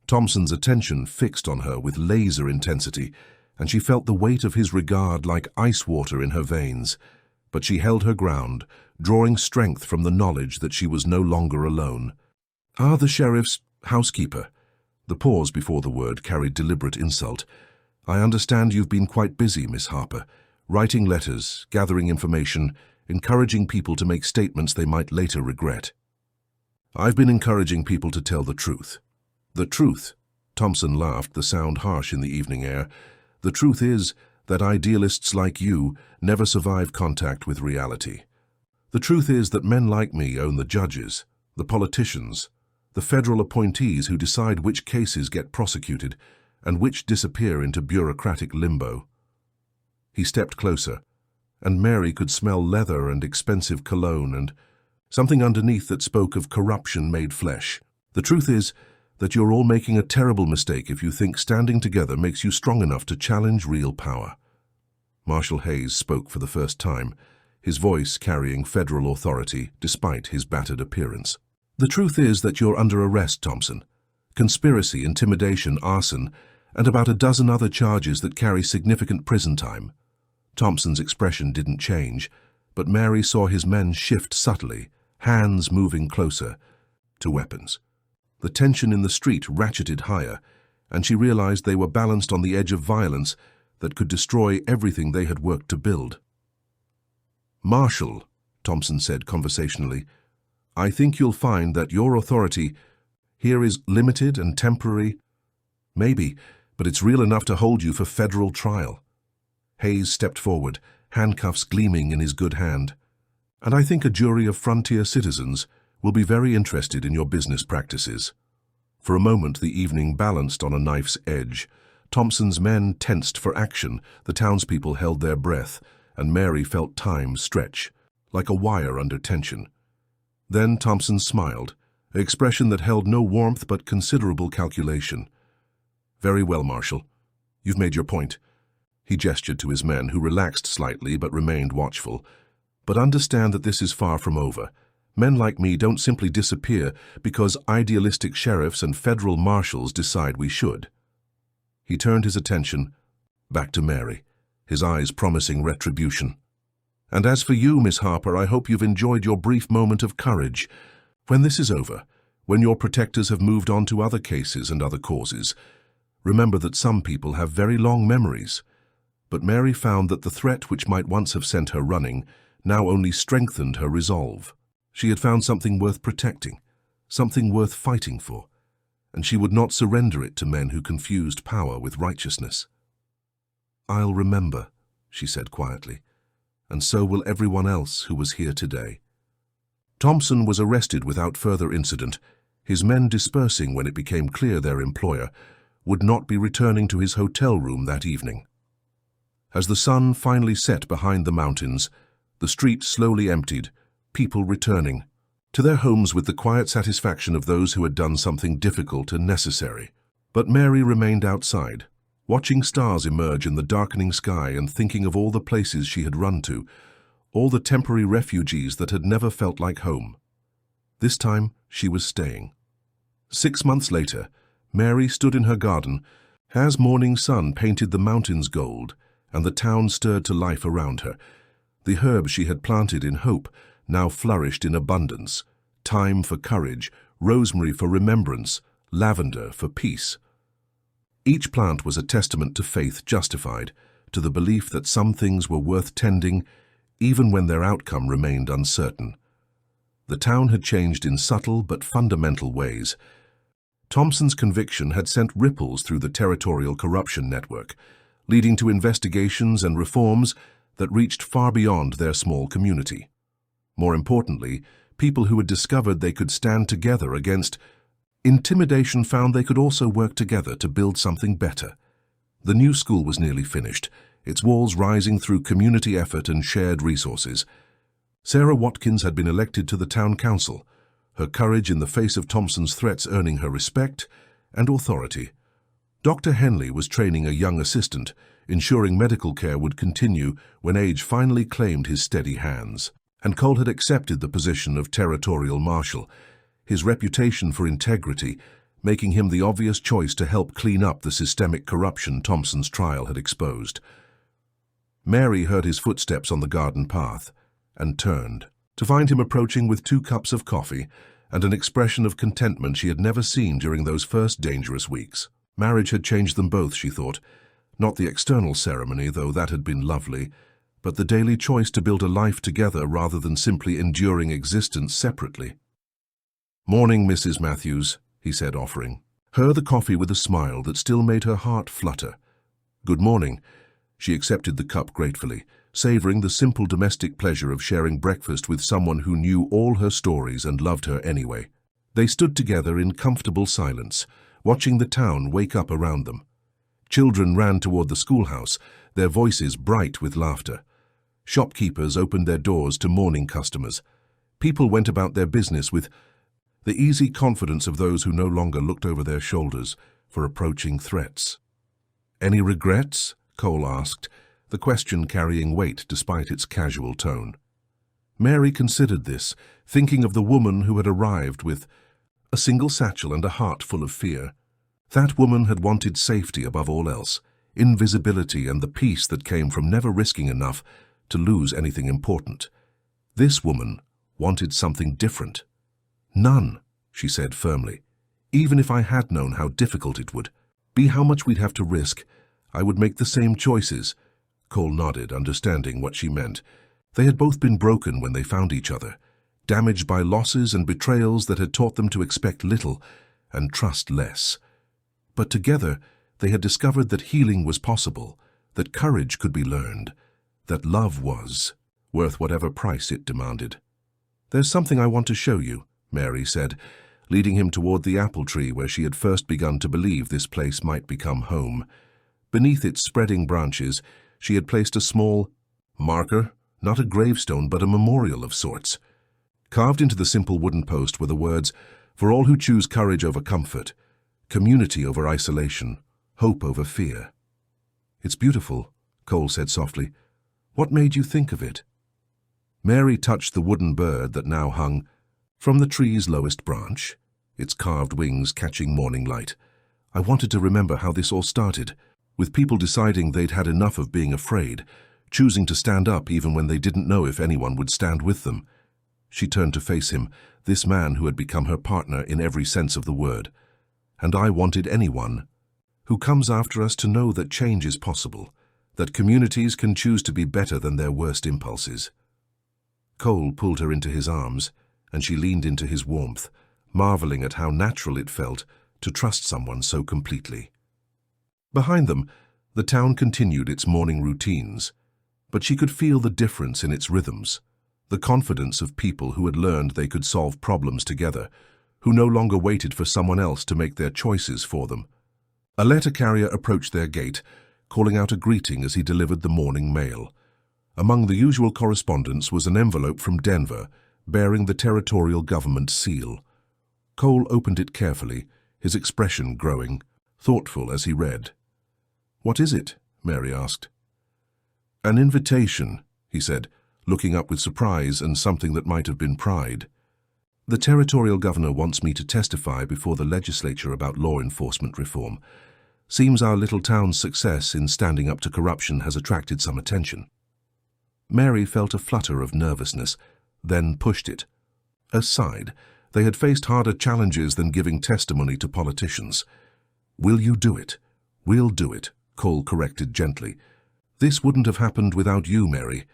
Thompson's attention fixed on her with laser intensity, and she felt the weight of his regard like ice water in her veins. But she held her ground, drawing strength from the knowledge that she was no longer alone. "Ah, the sheriff's housekeeper." The pause before the word carried deliberate insult. "I understand you've been quite busy, Miss Harper, writing letters, gathering information, encouraging people to make statements they might later regret." "I've been encouraging people to tell the truth." "The truth?" Thompson laughed, the sound harsh in the evening air. "The truth is that idealists like you never survive contact with reality. The truth is that men like me own the judges, the politicians, the federal appointees who decide which cases get prosecuted and which disappear into bureaucratic limbo. He stepped closer, and Mary could smell leather and expensive cologne and something underneath that spoke of corruption made flesh. The truth is that you're all making a terrible mistake if you think standing together makes you strong enough to challenge real power. Marshal Hayes spoke for the first time, his voice carrying federal authority despite his battered appearance. The truth is that you're under arrest, Thompson. Conspiracy, intimidation, arson, and about a dozen other charges that carry significant prison time. Thompson's expression didn't change, but Mary saw his men shift subtly, hands moving closer to weapons. The tension in the street ratcheted higher, and she realized they were balanced on the edge of violence that could destroy everything they had worked to build. "Marshal," Thompson said conversationally, "I think you'll find that your authority here is limited and temporary. Maybe, but it's real enough to hold you for federal trial." Hayes stepped forward, handcuffs gleaming in his good hand. "And I think a jury of frontier citizens will be very interested in your business practices." For a moment the evening balanced on a knife's edge. Thompson's men tensed for action, the townspeople held their breath, and Mary felt time stretch, like a wire under tension. Then Thompson smiled, an expression that held no warmth but considerable calculation. "Very well, Marshal. You've made your point." He gestured to his men, who relaxed slightly but remained watchful. "But understand that this is far from over. Men like me don't simply disappear because idealistic sheriffs and federal marshals decide we should." He turned his attention back to Mary, his eyes promising retribution. "And as for you, Miss Harper, I hope you've enjoyed your brief moment of courage. When this is over, when your protectors have moved on to other cases and other causes, remember that some people have very long memories." But Mary found that the threat which might once have sent her running now only strengthened her resolve. She had found something worth protecting, something worth fighting for, and she would not surrender it to men who confused power with righteousness. "I'll remember," she said quietly, "and so will everyone else who was here today." Thompson was arrested without further incident, his men dispersing when it became clear their employer would not be returning to his hotel room that evening. As the sun finally set behind the mountains, the street slowly emptied, people returning to their homes with the quiet satisfaction of those who had done something difficult and necessary. But Mary remained outside, watching stars emerge in the darkening sky and thinking of all the places she had run to, all the temporary refugees that had never felt like home. This time she was staying. 6 months later, Mary stood in her garden as morning sun painted the mountains gold and the town stirred to life around her. The herbs she had planted in hope now flourished in abundance: thyme for courage, rosemary for remembrance, lavender for peace. Each plant was a testament to faith justified, to the belief that some things were worth tending, even when their outcome remained uncertain. The town had changed in subtle but fundamental ways. Thompson's conviction had sent ripples through the territorial corruption network, leading to investigations and reforms that reached far beyond their small community. More importantly, people who had discovered they could stand together against intimidation found they could also work together to build something better. The new school was nearly finished, its walls rising through community effort and shared resources. Sarah Watkins had been elected to the town council, her courage in the face of Thompson's threats earning her respect and authority. Dr. Henley was training a young assistant, ensuring medical care would continue when age finally claimed his steady hands. And Cole had accepted the position of territorial marshal, his reputation for integrity making him the obvious choice to help clean up the systemic corruption Thompson's trial had exposed. Mary heard his footsteps on the garden path and turned, to find him approaching with 2 cups of coffee and an expression of contentment she had never seen during those first dangerous weeks. Marriage had changed them both, she thought. Not the external ceremony, though that had been lovely, but the daily choice to build a life together rather than simply enduring existence separately. "Morning, Mrs. Matthews," he said, offering her the coffee with a smile that still made her heart flutter. "Good morning." She accepted the cup gratefully, savoring the simple domestic pleasure of sharing breakfast with someone who knew all her stories and loved her anyway. They stood together in comfortable silence, watching the town wake up around them. Children ran toward the schoolhouse, their voices bright with laughter. Shopkeepers opened their doors to morning customers. People went about their business with the easy confidence of those who no longer looked over their shoulders for approaching threats. "Any regrets?" Cole asked, the question carrying weight despite its casual tone. Mary considered this, thinking of the woman who had arrived with a single satchel and a heart full of fear. That woman had wanted safety above all else, invisibility and the peace that came from never risking enough to lose anything important. This woman wanted something different. "None," she said firmly. "Even if I had known how difficult it would be, how much we'd have to risk, I would make the same choices." Cole nodded, understanding what she meant. They had both been broken when they found each other, damaged by losses and betrayals that had taught them to expect little and trust less. But together, they had discovered that healing was possible, that courage could be learned, that love was worth whatever price it demanded. "There's something I want to show you," Mary said, leading him toward the apple tree where she had first begun to believe this place might become home. Beneath its spreading branches, she had placed a small marker, not a gravestone but a memorial of sorts. Carved into the simple wooden post were the words, "For all who choose courage over comfort, community over isolation, hope over fear." "It's beautiful," Cole said softly. "What made you think of it?" Mary touched the wooden bird that now hung from the tree's lowest branch, its carved wings catching morning light. "I wanted to remember how this all started, with people deciding they'd had enough of being afraid, choosing to stand up even when they didn't know if anyone would stand with them." She turned to face him, this man who had become her partner in every sense of the word. "And I wanted anyone who comes after us to know that change is possible, that communities can choose to be better than their worst impulses." Cole pulled her into his arms, and she leaned into his warmth, marveling at how natural it felt to trust someone so completely. Behind them, the town continued its morning routines, but she could feel the difference in its rhythms, the confidence of people who had learned they could solve problems together, who no longer waited for someone else to make their choices for them. A letter carrier approached their gate, calling out a greeting as he delivered the morning mail. Among the usual correspondence was an envelope from Denver, bearing the territorial government seal. Cole opened it carefully, his expression growing, thoughtful as he read. "What is it?" Mary asked. "An invitation," he said, looking up with surprise and something that might have been pride. "The territorial governor wants me to testify before the legislature about law enforcement reform. Seems our little town's success in standing up to corruption has attracted some attention." Mary felt a flutter of nervousness, then pushed it aside. They had faced harder challenges than giving testimony to politicians. "Will you do it?" "We'll do it," Cole corrected gently. "This wouldn't have happened without you, Mary,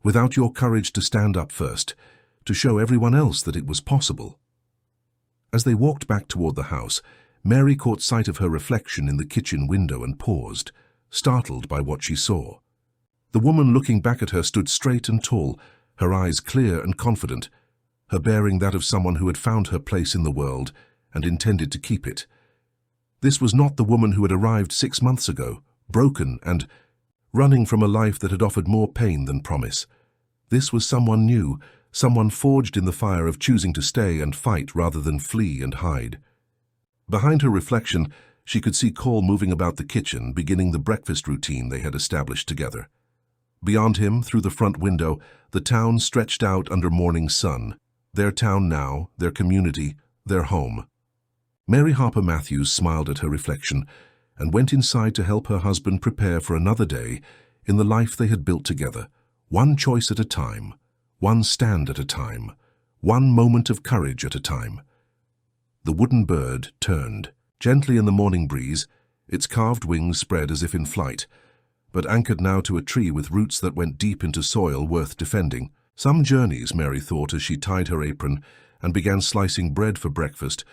without your courage to stand up first, to show everyone else that it was possible." As they walked back toward the house, Mary caught sight of her reflection in the kitchen window and paused, startled by what she saw. The woman looking back at her stood straight and tall, her eyes clear and confident, her bearing that of someone who had found her place in the world and intended to keep it. This was not the woman who had arrived 6 months ago, broken and running from a life that had offered more pain than promise. This was someone new, someone forged in the fire of choosing to stay and fight rather than flee and hide. Behind her reflection, she could see Cole moving about the kitchen, beginning the breakfast routine they had established together. Beyond him, through the front window, the town stretched out under morning sun. Their town now, their community, their home. Mary Harper Matthews smiled at her reflection and went inside to help her husband prepare for another day in the life they had built together, one choice at a time, one stand at a time, one moment of courage at a time. The wooden bird turned, gently in the morning breeze, its carved wings spread as if in flight, but anchored now to a tree with roots that went deep into soil worth defending. Some journeys, Mary thought as she tied her apron and began slicing bread for breakfast,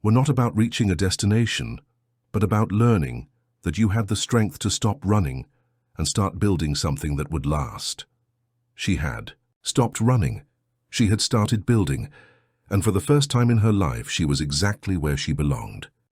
were not about reaching a destination, but about learning that you had the strength to stop running and start building something that would last. She had stopped running. She had started building, and for the first time in her life she was exactly where she belonged.